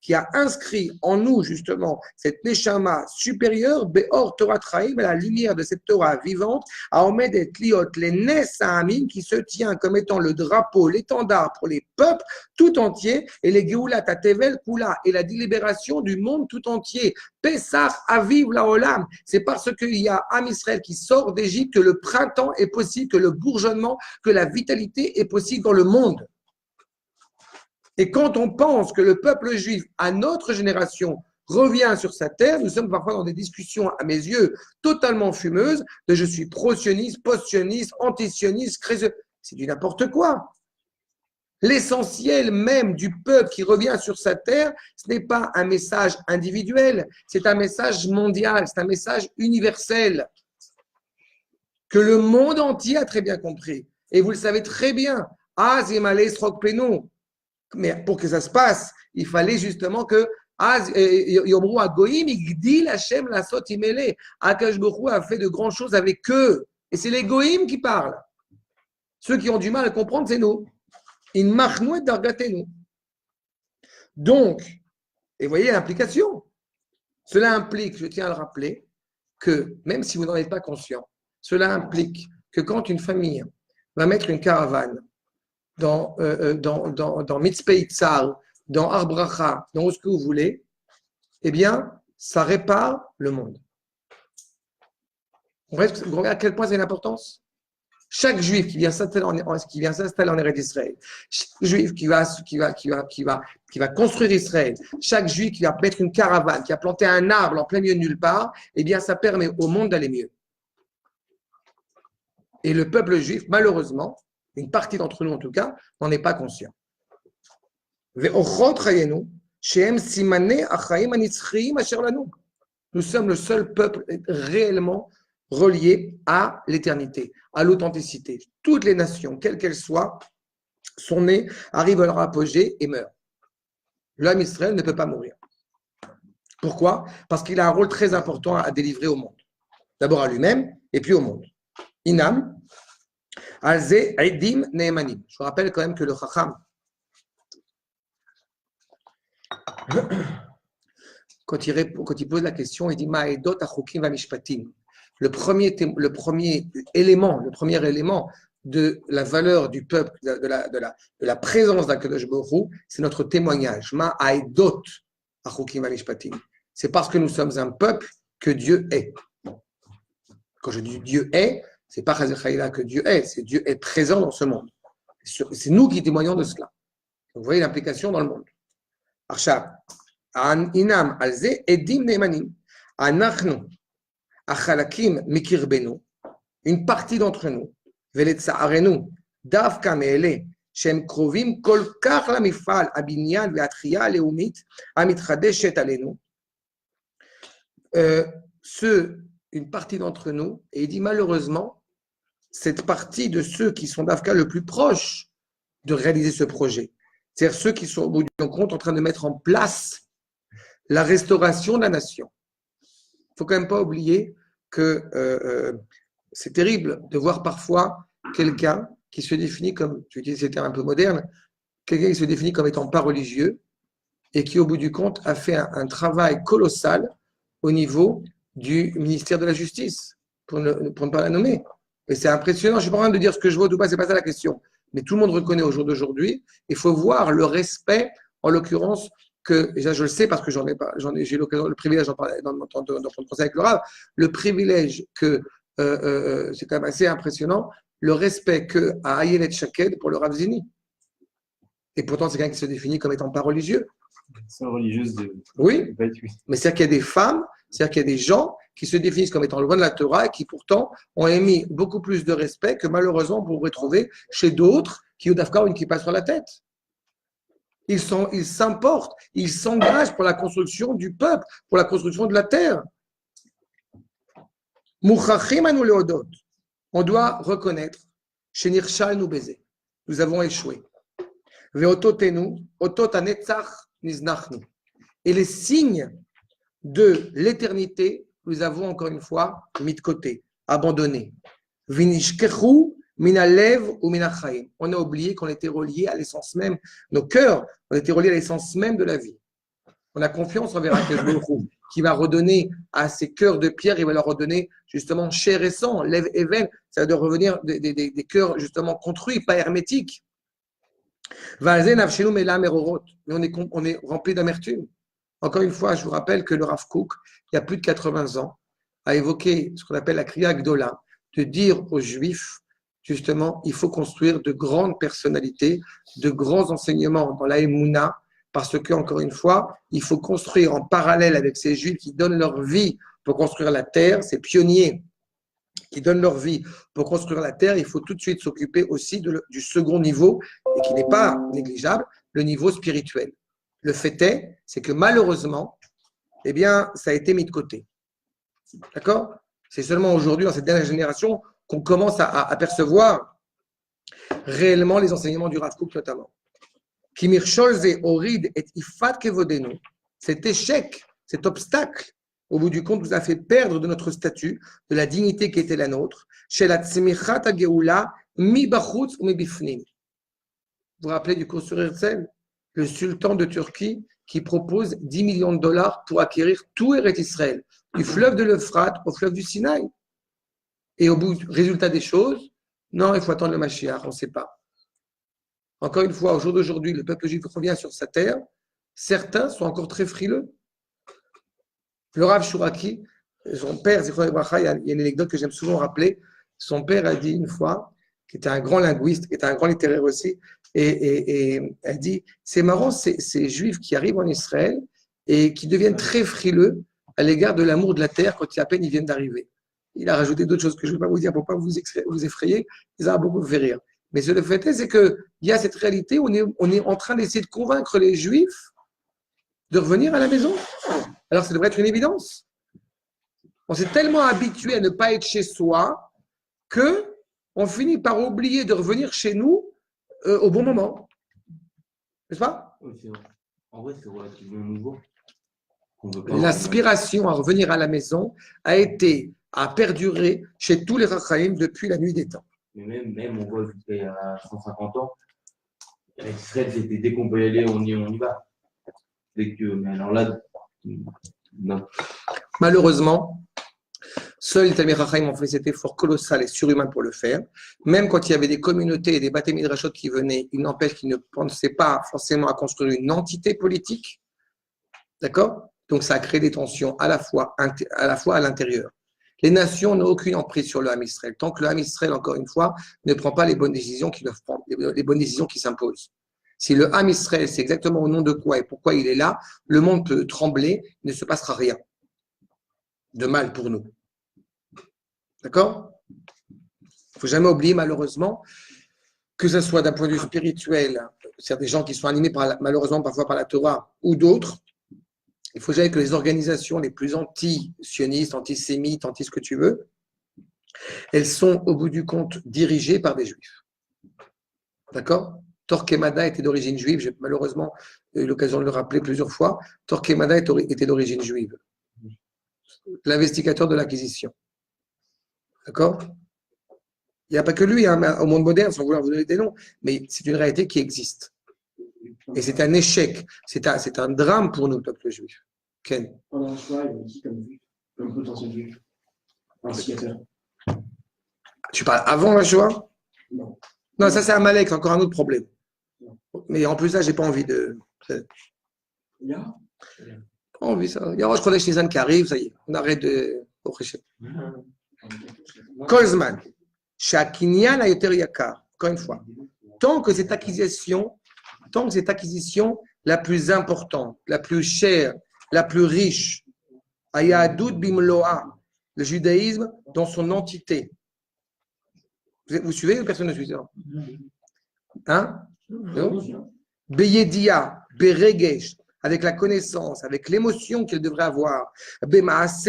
qui a inscrit en nous justement cette Neshama supérieure, Beor Torah Traim, à la lumière de cette Torah vivante, à Omed et Liot, les Nesahamim, qui se tient comme étant le drapeau, l'étendard pour les peuples tout entiers, et les Geulat Tevel Kula, et la délibération du monde tout entier. Pesach Aviv Laolam, c'est parce qu'il y a Am Israël qui sort d'Égypte que le printemps est possible, que le bourgeonnement, que la vitalité est possible dans le monde. Et quand on pense que le peuple juif, à notre génération, revient sur sa terre, nous sommes parfois dans des discussions, à mes yeux, totalement fumeuses, de je suis pro-sioniste, post-sioniste, anti-sioniste, c'est du n'importe quoi. L'essentiel même du peuple qui revient sur sa terre, ce n'est pas un message individuel, c'est un message mondial, c'est un message universel que le monde entier a très bien compris. Et vous le savez très bien. Mais pour que ça se passe, il fallait justement que Yomru Agoim, Igdil Hashem Lasot Imele. Akash Baruch Hu a fait de grandes choses avec eux. Et c'est les Goïm qui parlent. Ceux qui ont du mal à comprendre, c'est nous. In machnu et dargatenu. Donc, et vous voyez l'implication. Cela implique, je tiens à le rappeler, que même si vous n'en êtes pas conscient, cela implique que quand une famille va mettre une caravane dans Mitzpeh Itzar, dans Har Bracha, dans ce que vous voulez, eh bien, ça répare le monde. Vous voyez à quel point c'est une importance? Chaque juif qui vient s'installer en Eretz Israël, chaque juif qui va construire Israël, chaque juif qui va mettre une caravane, qui va planter un arbre en plein milieu de nulle part, eh bien, ça permet au monde d'aller mieux. Et le peuple juif, malheureusement, une partie d'entre nous en tout cas, n'en est pas conscient. Nous sommes le seul peuple réellement relié à l'éternité, à l'authenticité. Toutes les nations, quelles qu'elles soient, sont nées, arrivent à leur apogée et meurent. L'homme Israël ne peut pas mourir. Pourquoi? Parce qu'il a un rôle très important à délivrer au monde. D'abord à lui-même et puis au monde. Inam, Alze, Eidim, Neemanim. Je vous rappelle quand même que le Chacham, quand il pose la question, il dit Ma'edot achukim vamishpatim. Le premier élément de la valeur du peuple, de la présence d'Akadosh Baruch Hu, c'est notre témoignage. Ma'edot achukim vamishpatim. C'est parce que nous sommes un peuple que Dieu est. Quand je dis Dieu est, c'est pas Chazir que Dieu est, c'est Dieu est présent dans ce monde. C'est nous qui témoignons de cela. Vous voyez l'implication dans le monde. Arshab, Inam alze edim neemanim, anachnu achalakim mikirbenu, une partie d'entre nous, veletzaarenu, davka meele, shem krovim kol kach la mifal abinyan ve'atria leumit amitchadeshet alenu. Une partie d'entre nous, et il dit malheureusement, cette partie de ceux qui sont d'Afka le plus proches de réaliser ce projet, c'est-à-dire ceux qui sont au bout du compte en train de mettre en place la restauration de la nation. Il ne faut quand même pas oublier que c'est terrible de voir parfois quelqu'un qui se définit comme, tu utilises ces termes un peu modernes, quelqu'un qui se définit comme étant pas religieux et qui au bout du compte a fait un travail colossal au niveau du ministère de la Justice, pour ne pas la nommer. Et c'est impressionnant, je ne suis pas en train de dire ce que je vois ou pas, ce n'est pas ça la question. Mais tout le monde reconnaît au jour d'aujourd'hui, il faut voir le respect, en l'occurrence, que, déjà je le sais parce que j'ai eu l'occasion, le privilège d'en parler, d'en prendre conseil avec le Rav, le privilège que, c'est quand même assez impressionnant, le respect qu'a Ayelet Shaked pour le Rav Zini. Et pourtant, c'est quelqu'un qui se définit comme étant pas religieux. C'est religieuse de. Oui, mais c'est-à-dire qu'il y a des femmes, c'est-à-dire qu'il y a des gens qui se définissent comme étant loin de la Torah et qui pourtant ont émis beaucoup plus de respect que malheureusement vous pourrez trouver chez d'autres qui ont d'Afka une kippa sur la tête. Ils s'importent, ils s'engagent pour la construction du peuple, pour la construction de la terre. On doit reconnaître, chez Nirshal nous baiser. Nous avons échoué. Et les signes de l'éternité, nous avons encore une fois mis de côté, abandonné. On a oublié qu'on était relié à l'essence même, nos cœurs, on était reliés à l'essence même de la vie. On a confiance envers Akash qui va redonner à ces cœurs de pierre, il va leur redonner justement chair et sang, lève et veine, ça va revenir des cœurs justement construits, pas hermétiques. Mais on est rempli d'amertume. Encore une fois, je vous rappelle que le Rav Kook, il y a plus de 80 ans, a évoqué ce qu'on appelle la Kriya Gdola, de dire aux Juifs, justement, il faut construire de grandes personnalités, de grands enseignements dans la Emouna, parce que, encore une fois, il faut construire en parallèle avec ces Juifs qui donnent leur vie pour construire la terre, ces pionniers qui donnent leur vie pour construire la terre, il faut tout de suite s'occuper aussi du second niveau, et qui n'est pas négligeable, le niveau spirituel. Le fait est, c'est que malheureusement, eh bien, ça a été mis de côté. D'accord ? C'est seulement aujourd'hui, dans cette dernière génération, qu'on commence à apercevoir réellement les enseignements du Rav Kook notamment. Kimir Sholze Orid et Ifat Kevodenu, cet échec, cet obstacle, au bout du compte, nous a fait perdre de notre statut, de la dignité qui était la nôtre, chez la Tzemichat Geoula, mi Bachutz ou mi Bifnim. Vous vous rappelez du cours sur Herzl, le sultan de Turquie qui propose 10 millions de dollars pour acquérir tout Eretz Israël, du fleuve de l'Euphrate au fleuve du Sinaï. Et au bout du résultat des choses, non, il faut attendre le Mashiach, on ne sait pas. Encore une fois, au jour d'aujourd'hui, le peuple juif revient sur sa terre. Certains sont encore très frileux. Le Rav Shuraki, son père, il y a une anecdote que j'aime souvent rappeler. Son père a dit une fois, qui était un grand linguiste, qui était un grand littéraire aussi, et elle dit, c'est marrant, ces juifs qui arrivent en Israël et qui deviennent très frileux à l'égard de l'amour de la terre quand à peine ils viennent d'arriver. Il a rajouté d'autres choses que je ne vais pas vous dire pour ne pas vous effrayer, ça a beaucoup fait rire. Mais le fait est, c'est qu'il y a cette réalité, on est en train d'essayer de convaincre les Juifs de revenir à la maison. Alors ça devrait être une évidence. On s'est tellement habitué à ne pas être chez soi qu'on finit par oublier de revenir chez nous au bon moment. N'est-ce pas ? En vrai, c'est relativement nouveau. L'aspiration à revenir à la maison a perduré chez tous les Rachaïm depuis la nuit des temps. Mais même on voit jusqu'à il y a 150 ans, Israël, c'était dès qu'on peut y aller, on y va. Mais alors là, non. Malheureusement, seuls les Talmidei Chachamim ont fait cet effort colossal et surhumain pour le faire. Même quand il y avait des communautés et des Batei Midrashot qui venaient, il n'empêche qu'ils ne pensaient pas forcément à construire une entité politique. D'accord ? Donc ça a créé des tensions à la fois à l'intérieur. Les nations n'ont aucune emprise sur le Ham Israël. Tant que le Ham Israël, encore une fois, ne prend pas les bonnes décisions qu'ils doivent prendre, les bonnes décisions qui s'imposent. Si le Ham Israël sait exactement au nom de quoi et pourquoi il est là, le monde peut trembler, il ne se passera rien de mal pour nous. D'accord ? Il ne faut jamais oublier, malheureusement, que ce soit d'un point de vue spirituel, c'est-à-dire des gens qui sont animés malheureusement parfois par la Torah ou d'autres, il faut jamais que les organisations les plus anti-sionistes, antisémites, anti-ce que tu veux, elles sont au bout du compte dirigées par des juifs. D'accord ? Torquemada était d'origine juive, j'ai malheureusement eu l'occasion de le rappeler plusieurs fois. Torquemada était d'origine juive, l'investigateur de l'acquisition. D'accord ? Il n'y a pas que lui, hein, au monde moderne, sans vouloir vous donner des noms, mais c'est une réalité qui existe. Et c'est un échec, c'est un drame pour nous, le peuple juif. Ken. Pendant le choix, il y a qui comme potentiel juif? Instigateur. Tu parles avant la Shoah? Non. Non, ça c'est un Amalek, c'est encore un autre problème. Mais en plus, là, j'ai pas envie de. Il y a Pas envie, ça. Il y a Rosh Chodesh Nisan qui arrive, ça y est, on arrête de prêcher. Kolzman, Shakinyan Ayoter Yakar, encore une fois. Tant que cette acquisition la plus importante, la plus chère, la plus riche, Ayahadut Bimloa, le judaïsme dans son entité. Vous suivez ou personne ne suit ça? Hein? Beyedia, Beregesh, avec la connaissance, avec l'émotion qu'il devrait avoir, Bemaase.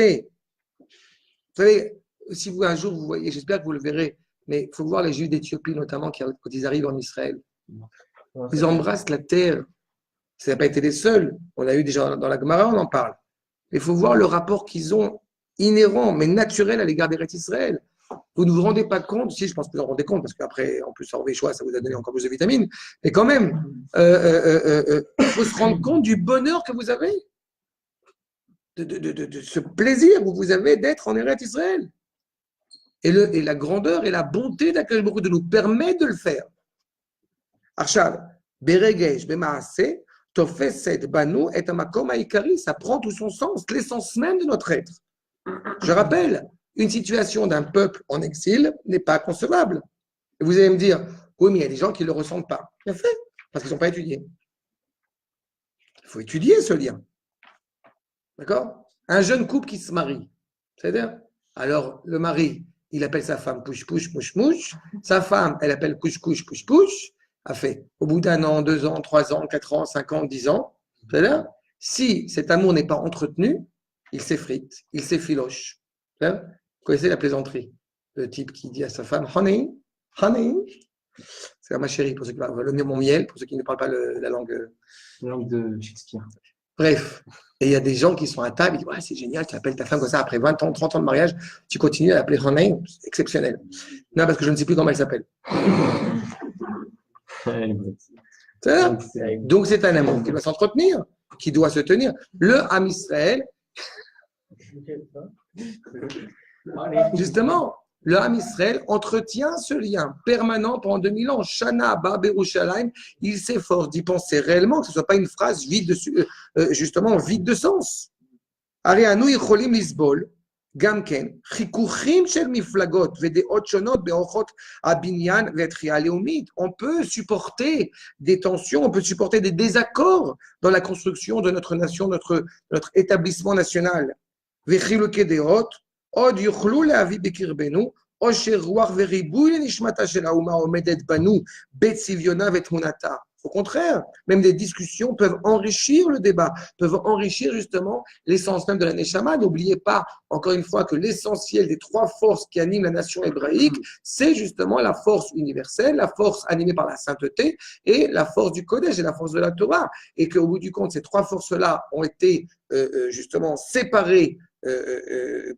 Vous savez, si vous un jour vous voyez, j'espère que vous le verrez, mais il faut voir les Juifs d'Éthiopie notamment quand ils arrivent en Israël. Ils embrassent la terre. Ça n'a pas été les seuls. On a eu déjà dans la Gemara, on en parle. Il faut voir le rapport qu'ils ont inhérent, mais naturel à l'égard des Israël. Vous ne vous rendez pas compte, si je pense que vous en rendez compte, parce qu'après, en plus, en choix, ça vous a donné encore plus de vitamines, mais quand même, il faut se rendre compte du bonheur que vous avez, de ce plaisir que vous avez d'être en Eretz Israël. Et la grandeur et la bonté d'Akadosh Baruch Hu de nous permettre de le faire. Achav, Beregesh, Bemaase, Tofeset, Banu, et Amakom Aikari, ça prend tout son sens, l'essence même de notre être. Je rappelle, une situation d'un peuple en exil n'est pas concevable. Et vous allez me dire, oui, mais il y a des gens qui ne le ressentent pas. Bien fait, parce qu'ils n'ont pas étudié. Il faut étudier ce lien. D'accord? Un jeune couple qui se marie, c'est-à-dire, alors le mari, il appelle sa femme push push mouche mouche, sa femme, elle appelle couche couche push push, a fait au bout d'1 an, 2 ans, 3 ans, 4 ans, 5 ans, 10 ans, c'est-à-dire, si cet amour n'est pas entretenu, il s'effrite, il s'effiloche. Vous connaissez la plaisanterie? Le type qui dit à sa femme, honey, honey, c'est ma chérie, pour ceux qui parlent mon miel, pour ceux qui ne parlent pas la langue de Shakespeare. Bref, et il y a des gens qui sont à table, ils disent, ouais, c'est génial, tu appelles ta femme comme ça, après 20 ans, 30 ans de mariage, tu continues à l'appeler honey, c'est exceptionnel. Non, parce que je ne sais plus comment elle s'appelle. Donc c'est un amour qui doit s'entretenir, qui doit se tenir. Le Ham Israël, justement, le Ham Israël entretient ce lien permanent pendant 2000 ans. Shana Abba Berushalayim, il s'efforce d'y penser réellement, que ce ne soit pas une phrase vide justement vide de sens. Arianu Yicholim Lisbol, Gamken, Chikuchim Shel Miflagot, Vedeot Shonot, Beochot Abinyan, Vetria Leumit. On peut supporter des tensions, on peut supporter des désaccords dans la construction de notre nation, notre établissement national. Vechiluke Deot, Od Yuchlu Leavi Bekirbenu, Osher Ruach Veriboui Lenishmata Shel Hauma Omedet Banu, Betziviona Vetmunata. Au contraire, même des discussions peuvent enrichir le débat, peuvent enrichir justement l'essence même de la Neshama. N'oubliez pas, encore une fois, que l'essentiel des 3 forces qui animent la nation hébraïque, c'est justement la force universelle, la force animée par la sainteté et la force du Kodesh et la force de la Torah. Et qu'au bout du compte, ces 3 forces-là ont été justement séparées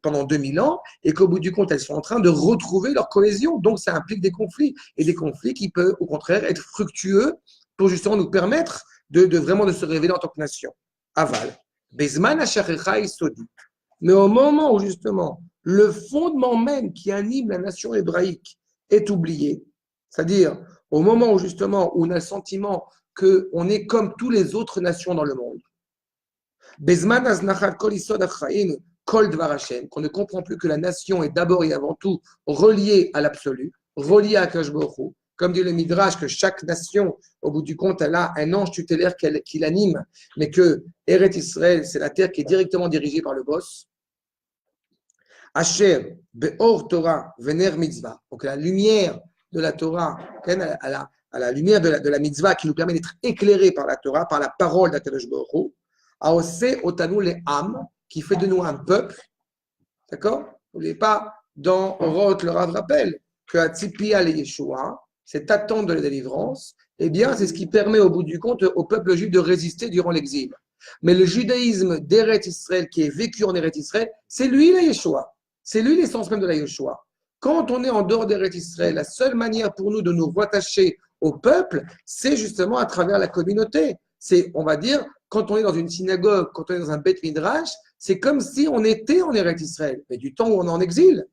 pendant 2000 ans et qu'au bout du compte, elles sont en train de retrouver leur cohésion. Donc, ça implique des conflits et des conflits qui peuvent au contraire être fructueux pour justement nous permettre de vraiment de se révéler en tant que nation. Aval. Bezman Asharecha Isodi. Mais au moment où justement le fondement même qui anime la nation hébraïque est oublié, c'est-à-dire au moment où justement où on a le sentiment qu'on est comme toutes les autres nations dans le monde, Bezman Aznachat Kol Isod Achaim Kol Dvar Hashem, qu'on ne comprend plus que la nation est d'abord et avant tout reliée à l'absolu, reliée à Akadosh Baruch Hu. Comme dit le Midrash, que chaque nation, au bout du compte, elle a un ange tutélaire qui l'anime, mais que Eretz Israël, c'est la terre qui est directement dirigée par le boss. Asher, Be'or Torah, Vener Mitzvah. Donc la lumière de la Torah, à la lumière de la mitzvah qui nous permet d'être éclairés par la Torah, par la parole d'Akadosh Baruch Hu. Aose Otanu le Ham, qui fait de nous un peuple. D'accord? N'oubliez pas, dans Oroth, le Rav rappelle que à Tzipia le Yeshua, cette attente de la délivrance, eh bien, c'est ce qui permet au bout du compte au peuple juif de résister durant l'exil. Mais le judaïsme d'Eretz Israël qui est vécu en Eretz Israël, c'est lui la Yeshua. C'est lui l'essence même de la Yeshua. Quand on est en dehors d'Eretz Israël, la seule manière pour nous de nous rattacher au peuple, c'est justement à travers la communauté. C'est, on va dire, quand on est dans une synagogue, quand on est dans un Beth Midrash, c'est comme si on était en Eretz Israël, mais du temps où on est en exil.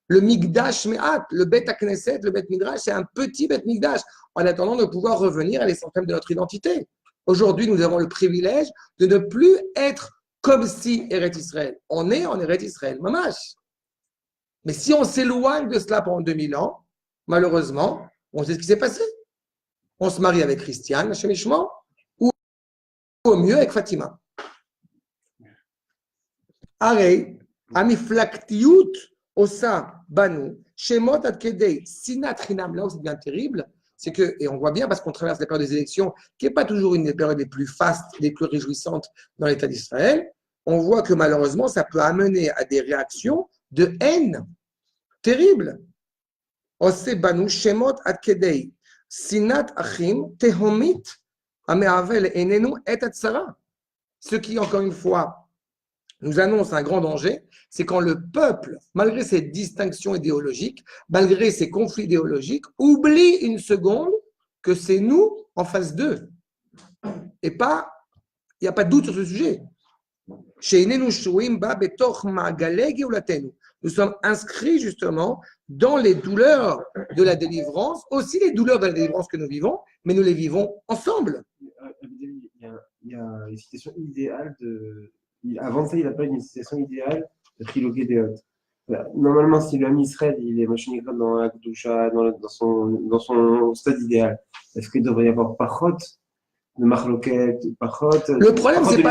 Le Mikdash Me'at, le Bet HaKnesset, le Bet Midrash, c'est un petit Bet Mikdash, en attendant de pouvoir revenir à l'essentiel de notre identité. Aujourd'hui, nous avons le privilège de ne plus être comme si Eretz Israël. On est en Eretz Israël, mamash. Mais si on s'éloigne de cela pendant 2000 ans, malheureusement, on sait ce qui s'est passé. On se marie avec Christiane, Hashem Yishmor, ou au mieux avec Fatima. Arei, Amiflaktiut, Osa, Banu, Shemot Adkedei, Sinat Chinam, là où c'est bien terrible, c'est que, et on voit bien parce qu'on traverse la période des élections, qui n'est pas toujours une des périodes les plus fastes, les plus réjouissantes dans l'État d'Israël, on voit que malheureusement, ça peut amener à des réactions de haine terribles. Ose banu shemot ad kedei sinat achim tehomit ameavel enenu et atzara. Ce qui, encore une fois, nous annonce un grand danger, c'est quand le peuple, malgré ses distinctions idéologiques, malgré ses conflits idéologiques, oublie une seconde que c'est nous en face d'eux. Et pas, il n'y a pas de doute sur ce sujet. Nous sommes inscrits justement dans les douleurs de la délivrance, aussi les douleurs de la délivrance que nous vivons, mais nous les vivons ensemble. Il y a une situation idéale de. Avant ça, il n'a pas une situation idéale de triloguer des hôtes. Normalement, si le Israël il est machiniquement dans la Kedusha, dans son stade idéal, est-ce qu'il devrait y avoir pachot de machloket, pachot? Le problème, c'est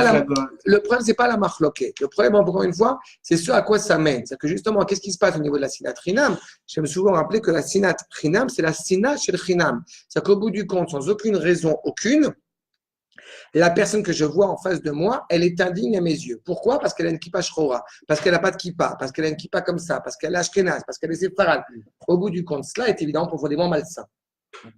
pas la machloket. Le problème, encore une fois, c'est ce à quoi ça mène. C'est que justement, qu'est-ce qui se passe au niveau de la sinat chinam? J'aime souvent rappeler que la sinat chinam, c'est la sinat chez le chinam. C'est qu'au bout du compte, sans aucune raison, aucune, la personne que je vois en face de moi, elle est indigne à mes yeux. Pourquoi? Parce qu'elle a une kippa shrora, parce qu'elle n'a pas de kippa, parce qu'elle a une kippa comme ça, parce qu'elle est ashkenaz, parce qu'elle est séfarade. Au bout du compte, cela est évidemment profondément malsain.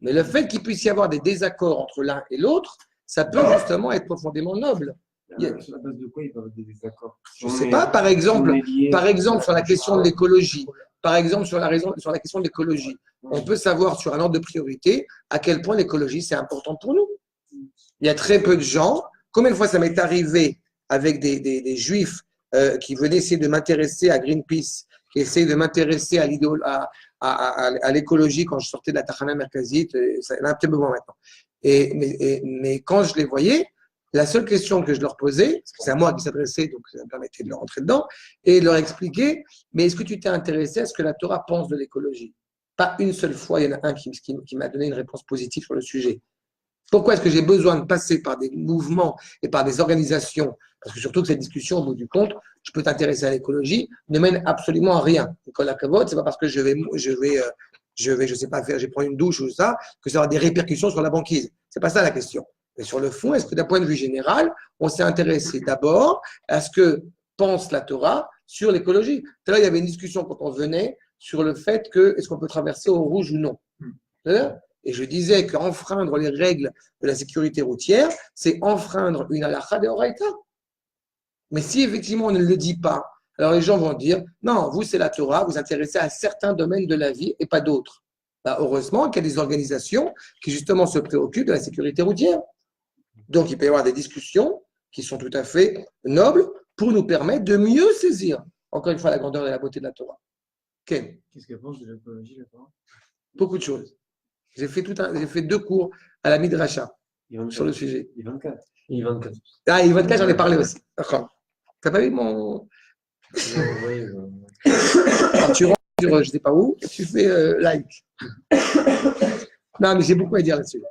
Mais le fait qu'il puisse y avoir des désaccords entre l'un et l'autre, ça peut justement être profondément noble. Sur la base de quoi il peut y avoir des désaccords? Je ne sais pas, par exemple, sur la question de l'écologie, par exemple sur la question de l'écologie, on peut savoir sur un ordre de priorité à quel point l'écologie c'est important pour nous. Il y a très peu de gens. Combien de fois ça m'est arrivé avec des juifs qui venaient essayer de m'intéresser à Greenpeace, qui essayaient de m'intéresser à l'écologie quand je sortais de la Tachana Merkazit, c'est un petit moment maintenant. Mais quand je les voyais, la seule question que je leur posais, parce que c'est à moi qui s'adressait, donc ça me permettait de leur rentrer dedans, et de leur expliquer, mais est-ce que tu t'es intéressé à ce que la Torah pense de l'écologie? Pas une seule fois, il y en a un qui m'a donné une réponse positive sur le sujet. Pourquoi est-ce que j'ai besoin de passer par des mouvements et par des organisations? Parce que surtout que cette discussion, au bout du compte, je peux t'intéresser à l'écologie, ne mène absolument à rien. Nicolas Cavot, c'est pas parce que je sais pas faire, je prends une douche ou ça, que ça aura des répercussions sur la banquise. C'est pas ça la question. Mais sur le fond, est-ce que d'un point de vue général, on s'est intéressé d'abord à ce que pense la Torah sur l'écologie? Tout à l'heure, il y avait une discussion quand on venait sur le fait que est-ce qu'on peut traverser au rouge ou non. Et je disais qu'enfreindre les règles de la sécurité routière, c'est enfreindre une halakha de Horaïta. Mais si effectivement on ne le dit pas, alors les gens vont dire non, vous c'est la Torah, vous vous intéressez à certains domaines de la vie et pas d'autres. Bah, heureusement qu'il y a des organisations qui justement se préoccupent de la sécurité routière. Donc il peut y avoir des discussions qui sont tout à fait nobles pour nous permettre de mieux saisir, encore une fois, la grandeur et la beauté de la Torah. Ken? Qu'est-ce qu'elle pense de l'écologie, la Torah? Beaucoup de choses. J'ai fait 2 cours à la Midrasha sur le sujet. I24. Ah, I24, j'en ai parlé aussi. D'accord. T'as pas vu mon. Quand tu rentres sur je ne sais pas où, et tu fais like. Non, mais j'ai beaucoup à dire là-dessus.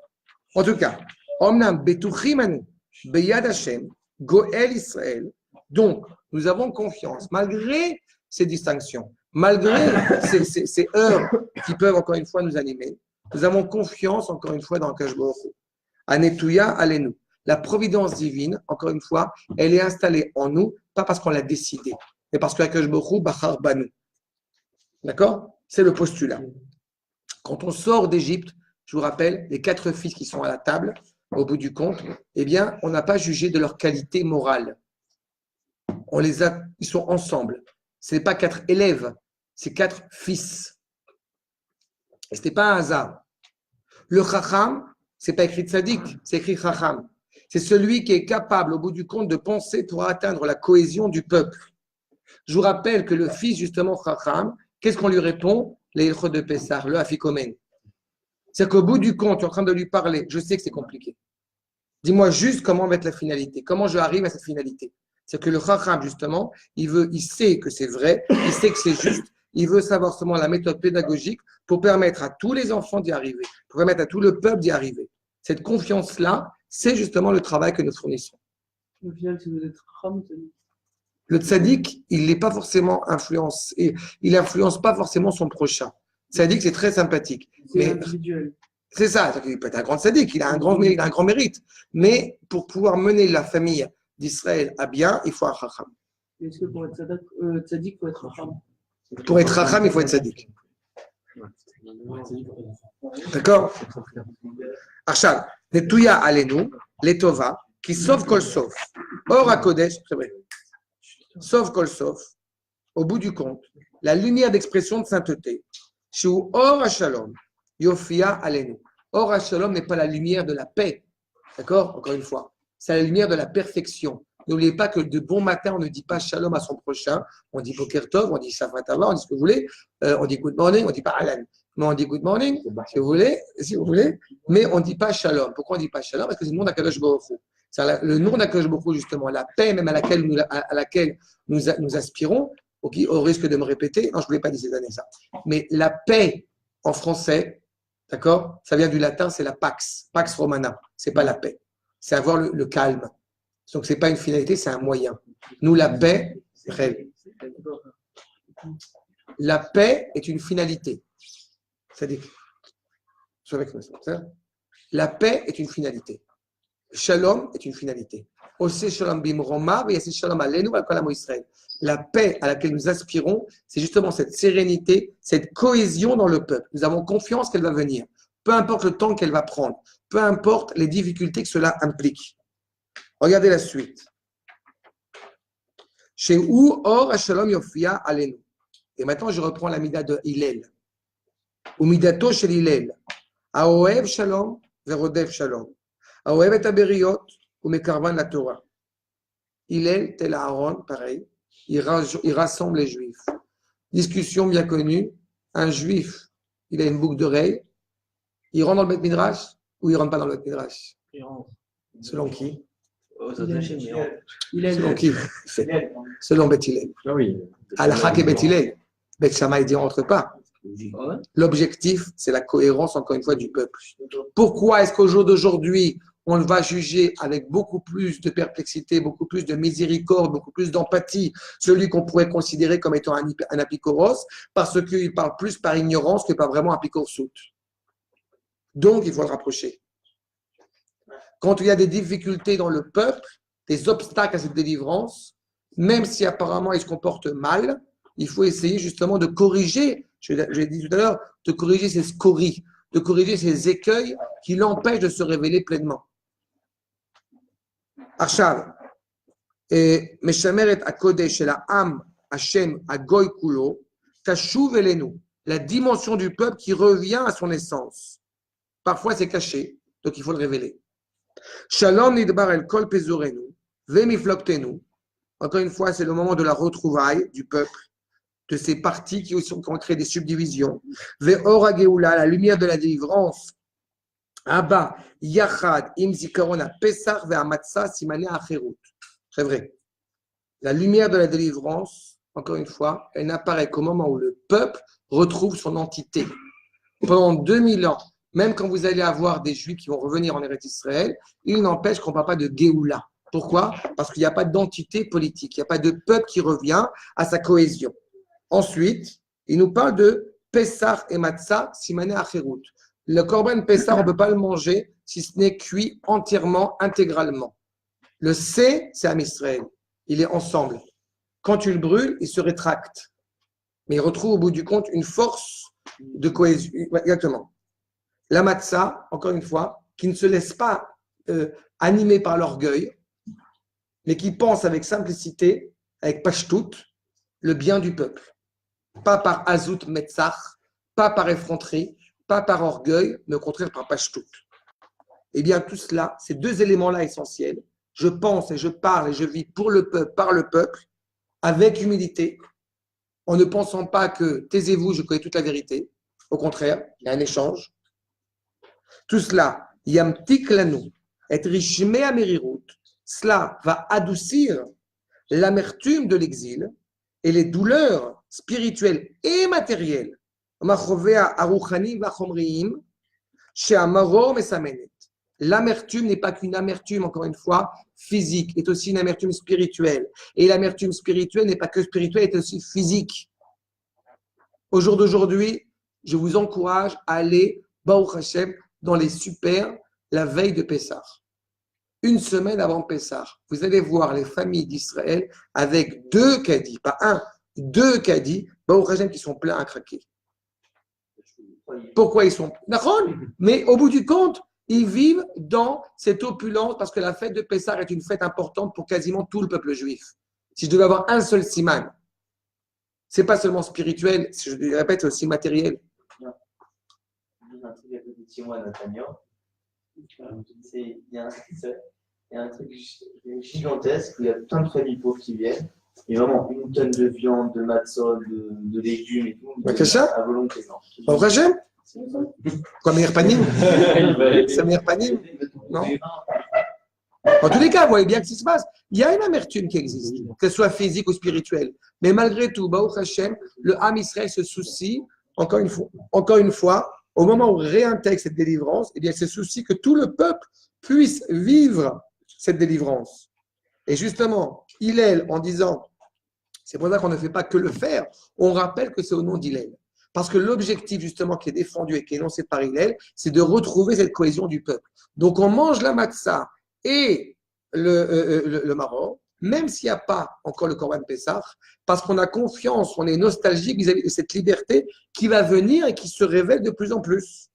En tout cas, Omnam betuchimanu beyad Hashem goel Israël. Donc, nous avons confiance, malgré ces distinctions, malgré ces heures qui peuvent encore une fois nous animer. Nous avons confiance, encore une fois, dans Akash Baruch Hu. Anetouya alenu. La providence divine, encore une fois, elle est installée en nous, pas parce qu'on l'a décidé, mais parce que Akash Baruch Hu bachar banu. D'accord? C'est le postulat. Quand on sort d'Égypte, je vous rappelle, les 4 fils qui sont à la table, au bout du compte, eh bien, on n'a pas jugé de leur qualité morale. Ils sont ensemble. Ce n'est pas 4 élèves, c'est 4 fils. Et ce n'était pas un hasard. Le chacham, ce n'est pas écrit tzaddik, c'est écrit chacham. C'est celui qui est capable, au bout du compte, de penser pour atteindre la cohésion du peuple. Je vous rappelle que le fils, justement, chacham, qu'est-ce qu'on lui répond? Les Hilchot de Pessah, le afikomen. C'est qu'au bout du compte, tu es en train de lui parler. Je sais que c'est compliqué. Dis-moi juste comment va être la finalité. Comment je arrive à cette finalité? C'est que le chacham, justement, il sait que c'est vrai, il sait que c'est juste. Il veut savoir seulement la méthode pédagogique pour permettre à tous les enfants d'y arriver, pour permettre à tout le peuple d'y arriver. Cette confiance-là, c'est justement le travail que nous fournissons. Au final, si vous êtes Ram, Le tzaddik, il n'est pas forcément influencé, il n'influence pas forcément son prochain. Tzaddik, c'est très sympathique. c'est Mais individuel. C'est ça, il peut être un grand sadique, il a un grand mérite. Mais pour pouvoir mener la famille d'Israël à bien, il faut un chacham. Est-ce que pour être tzaddik, il faut être chacham? Pour être chacham, il faut être sadique. D'accord? Achal, Netouya Alenu, Letova, qui sauve Kol Sof. Or à Kodesh, c'est vrai. Sauf Kol Sof, au bout du compte, la lumière d'expression de sainteté. Chez Or Shalom, Yofia Alenu. Or Shalom n'est pas la lumière de la paix. D'accord? Encore une fois. C'est la lumière de la perfection. N'oubliez pas que de bon matin, on ne dit pas Shalom à son prochain. On dit Boker Tov, on dit Safatava, on dit ce que vous voulez. On dit Good Morning, on ne dit pas Alan. Mais on dit Good Morning, si vous voulez. Mais on ne dit pas Shalom. Pourquoi on ne dit pas Shalom? Parce que c'est le nom d'Akadosh Baruch Hu. C'est le nom d'Akadosh Baruch Hu, justement, la paix même à laquelle nous aspirons, au risque de me répéter. Non, je ne voulais pas dire ces années ça. Mais la paix en français, d'accord, ça vient du latin, c'est la pax romana. Ce n'est pas la paix. C'est avoir le calme. Donc, ce n'est pas une finalité, c'est un moyen. Nous, la paix, la paix est une finalité. C'est-à-dire, la paix est une finalité. Shalom est une finalité. La paix à laquelle nous aspirons, c'est justement cette sérénité, cette cohésion dans le peuple. Nous avons confiance qu'elle va venir. Peu importe le temps qu'elle va prendre, peu importe les difficultés que cela implique. Regardez la suite. Chez où Or Shalom Yofia Alenu. Et maintenant, je reprends la mida de Hillel. Ou midato shel Hillel. Aoev Shalom, verodev Shalom. Aoev et Aberiot, ou mekarvan la Torah. Hillel, tel Aaron, pareil. Il rassemble les juifs. Discussion bien connue. Un juif, il a une boucle d'oreille. Il rentre dans le Beth Midrash ou il ne rentre pas dans le Beth Midrash? Selon qui? Selon qui? Selon Beth Hillel. Al-Hak et Beth Hillel. Beth Shammai dit on ne rentre pas. L'objectif, c'est la cohérence, encore une fois, du peuple. Pourquoi est-ce qu'au jour d'aujourd'hui, on va juger avec beaucoup plus de perplexité, beaucoup plus de miséricorde, beaucoup plus d'empathie, celui qu'on pourrait considérer comme étant un apikoros, parce qu'il parle plus par ignorance que par vraiment un pikorsout. Donc, il faut le rapprocher. Quand il y a des difficultés dans le peuple, des obstacles à cette délivrance, même si apparemment il se comporte mal, il faut essayer justement de corriger, j'ai dit tout à l'heure, de corriger ses scories, de corriger ses écueils qui l'empêchent de se révéler pleinement. Achav, Meshameret Akodesh et la Am Hashem Agoy Kulo, Kashuv Elenu, la dimension du peuple qui revient à son essence. Parfois c'est caché, donc il faut le révéler. Shalom Nidbar El Kol Pezorenu, Vemifloktenu. Encore une fois, c'est le moment de la retrouvaille du peuple, de ces partis qui ont créé des subdivisions. Ve'ora Geoula, la lumière de la délivrance. Abba, Yachad, Imzikarona, Pesach, Ve'amatsa, Simane Acherut. C'est vrai. La lumière de la délivrance, encore une fois, elle n'apparaît qu'au moment où le peuple retrouve son entité. Pendant 2000 ans, même quand vous allez avoir des Juifs qui vont revenir en Eretz Israël, il n'empêche qu'on ne parle pas de Géoula. Pourquoi? Parce qu'il n'y a pas d'entité politique, il n'y a pas de peuple qui revient à sa cohésion. Ensuite, il nous parle de Pessah et Matzah, Simane Acherut. Le Korban Pessah, on ne peut pas le manger si ce n'est cuit entièrement, intégralement. Le C, c'est Am Israël. Il est ensemble. Quand tu le brûles, il se rétracte. Mais il retrouve au bout du compte une force de cohésion. Exactement. La matzah, encore une fois, qui ne se laisse pas animer par l'orgueil, mais qui pense avec simplicité, avec pashtout, le bien du peuple. Pas par azout metzach, pas par effronterie, pas par orgueil, mais au contraire par pashtout. Eh bien, tout cela, ces deux éléments-là essentiels, je pense et je parle et je vis pour le peuple, par le peuple, avec humilité, en ne pensant pas que taisez-vous, je connais toute la vérité. Au contraire, il y a un échange. Tout cela, yamtik lanu, et rishme amerirut, cela va adoucir l'amertume de l'exil et les douleurs spirituelles et matérielles. L'amertume n'est pas qu'une amertume, encore une fois, physique, est aussi une amertume spirituelle. Et l'amertume spirituelle n'est pas que spirituelle, elle est aussi physique. Au jour d'aujourd'hui, je vous encourage à aller, Baruch Hashem, dans les super la veille de Pessah. Une semaine avant Pessah, vous allez voir les familles d'Israël avec 2 caddies, pas un, 2 caddies, Baruch Hashem, qui sont pleins à craquer. Pourquoi ils sont d'accord? Mais au bout du compte, ils vivent dans cette opulence parce que la fête de Pessah est une fête importante pour quasiment tout le peuple juif. Si je devais avoir un seul siman, c'est pas seulement spirituel, je le répète, c'est aussi matériel. Un truc à côté de chez moi à Natania. Il y a un truc gigantesque où il y a plein de familles pauvres qui viennent. Et vraiment une tonne de viande, de matzot, de légumes et tout. C'est ça? À volonté, non. Baruch Hashem? Quoi, Meir Panim? C'est Meir Panim? Non? En tous les cas, vous voyez bien ce qui se passe. Il y a une amertume qui existe, que ce soit physique ou spirituelle. Mais malgré tout, Baruch Hashem, le Ham Israël se soucie, encore une fois, au moment où réintègre cette délivrance, eh bien, il se soucie que tout le peuple puisse vivre cette délivrance. Et justement, Hillel, en disant, c'est pour ça qu'on ne fait pas que le faire, on rappelle que c'est au nom d'Hillel. Parce que l'objectif, justement, qui est défendu et qui est énoncé par Hillel, c'est de retrouver cette cohésion du peuple. Donc, on mange la matzah et le maror, même s'il n'y a pas encore le Korban Pessah, parce qu'on a confiance, on est nostalgique vis-à-vis de cette liberté qui va venir et qui se révèle de plus en plus.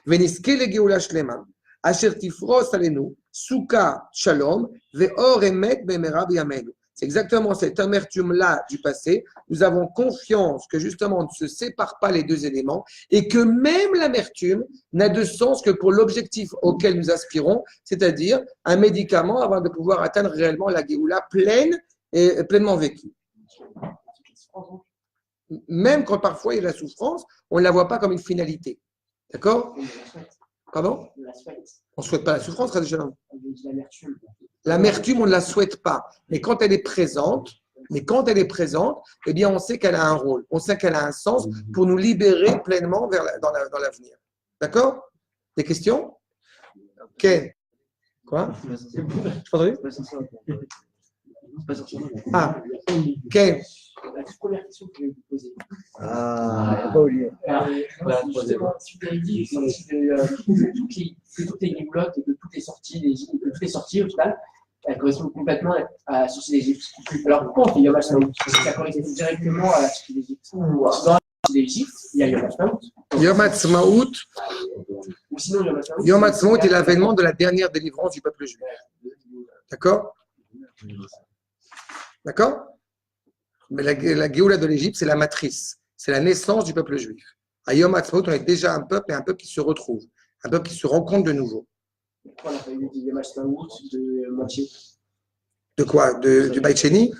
Veniske le Geoula Shlema, Asher Tifros Alenu, Souka Shalom, Ve'or Emet Be'mera B'Yamenu. C'est exactement cette amertume-là du passé. Nous avons confiance que justement on ne se sépare pas les 2 éléments et que même l'amertume n'a de sens que pour l'objectif auquel nous aspirons, c'est-à-dire un médicament avant de pouvoir atteindre réellement la Géoula pleine et pleinement vécue. Même quand parfois il y a la souffrance, on ne la voit pas comme une finalité. D'accord? Pardon? On ne souhaite pas la souffrance, l'amertume, on ne la souhaite pas. Mais quand elle est présente, eh bien, on sait qu'elle a un rôle, on sait qu'elle a un sens pour nous libérer pleinement dans l'avenir. D'accord? Des questions? Ken? Quoi? Je pas entendu? Ah, Ken? La toute première question que je vais vous poser. Pas oublié. Justement, si vous avez dit que toutes les goulottes, de toutes les sorties au final, elles correspondent complètement à la sortie d'Égypte. Alors pourquoi on fait Yom HaShavuot? Parce que ça correspond directement à la sortie d'Égypte. Dans la sortie d'Égypte, il y a Yom HaShavuot. Yom HaTzmaout, Ou sinon Yom HaShavuot. Yom HaTzmaout est l'avènement de la dernière délivrance du peuple juif. D'accord? D'accord? Mais la Géoula de l'Égypte, c'est la matrice, c'est la naissance du peuple juif. À Yom HaTzmaout, on est déjà un peuple et un peuple qui se retrouve, un peuple qui se rencontre de nouveau. Pourquoi on n'a pas eu du Yom HaShavuot de moitié? De quoi? Du Beit Sheni?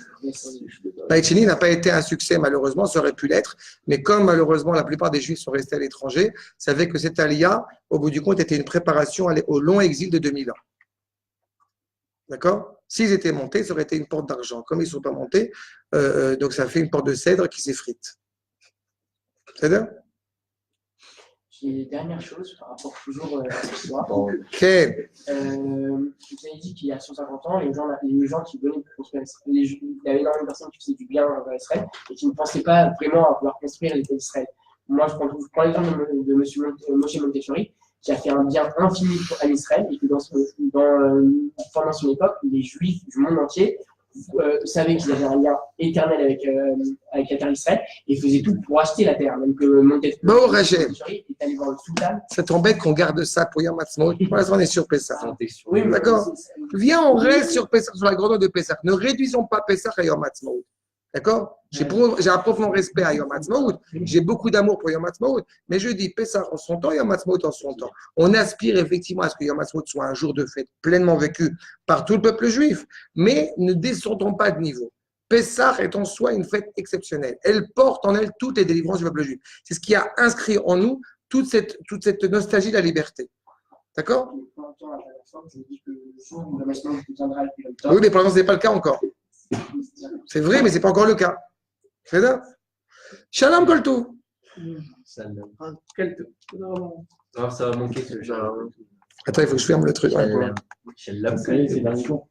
Beit Sheni n'a pas été un succès, malheureusement, ça aurait pu l'être, mais comme malheureusement la plupart des Juifs sont restés à l'étranger, ça fait que cette Aliyah, au bout du compte, était une préparation au long exil de 2000 ans. D'accord? S'ils étaient montés, ça aurait été une porte d'argent. Comme ils ne sont pas montés, donc ça fait une porte de cèdre qui s'effrite. C'est-à-dire? J'ai une dernière chose par rapport toujours à cette histoire. Ok. Vous avez dit qu'il y a 150 ans, les gens qui venaient pour construire Israël, il y avait énormément de personnes qui faisaient du bien à Israël et qui ne pensaient pas vraiment à vouloir construire l'État d'Israël. Moi, je prends l'exemple de M. Moshe Montefiore, qui a fait un bien infini à Israël et que pendant son époque, les Juifs du monde entier savaient qu'ils avaient un lien éternel avec la terre d'Israël et faisaient tout pour acheter la terre. Même que Montefiore est allé voir le sultan. Ça t'embête qu'on garde ça pour Yom HaTzmaout? Pour l'instant, on est sur Pessah. Oui, D'accord? Viens, on reste sur Pessah, sur la grandeur de Pessah. Ne réduisons pas Pessah à Yom HaTzmaout. D'accord? J'ai un profond respect à Yom HaTzmaout. J'ai beaucoup d'amour pour Yom HaTzmaout. Mais je dis Pessah en son temps, Yom HaTzmaout en son temps. On aspire effectivement à ce que Yom HaTzmaout soit un jour de fête pleinement vécu par tout le peuple juif. Mais ne descendons pas de niveau. Pessah est en soi une fête exceptionnelle. Elle porte en elle toutes les délivrances du peuple juif. C'est ce qui a inscrit en nous toute cette nostalgie de la liberté. D'accord? Oui, mais pour l'instant, ce n'est pas le cas encore. C'est vrai, mais ce n'est pas encore le cas. C'est ça? Shalom Koltou. Alors, ça va manquer ce genre. Attends, il faut que je ferme le truc. C'est dernier jour.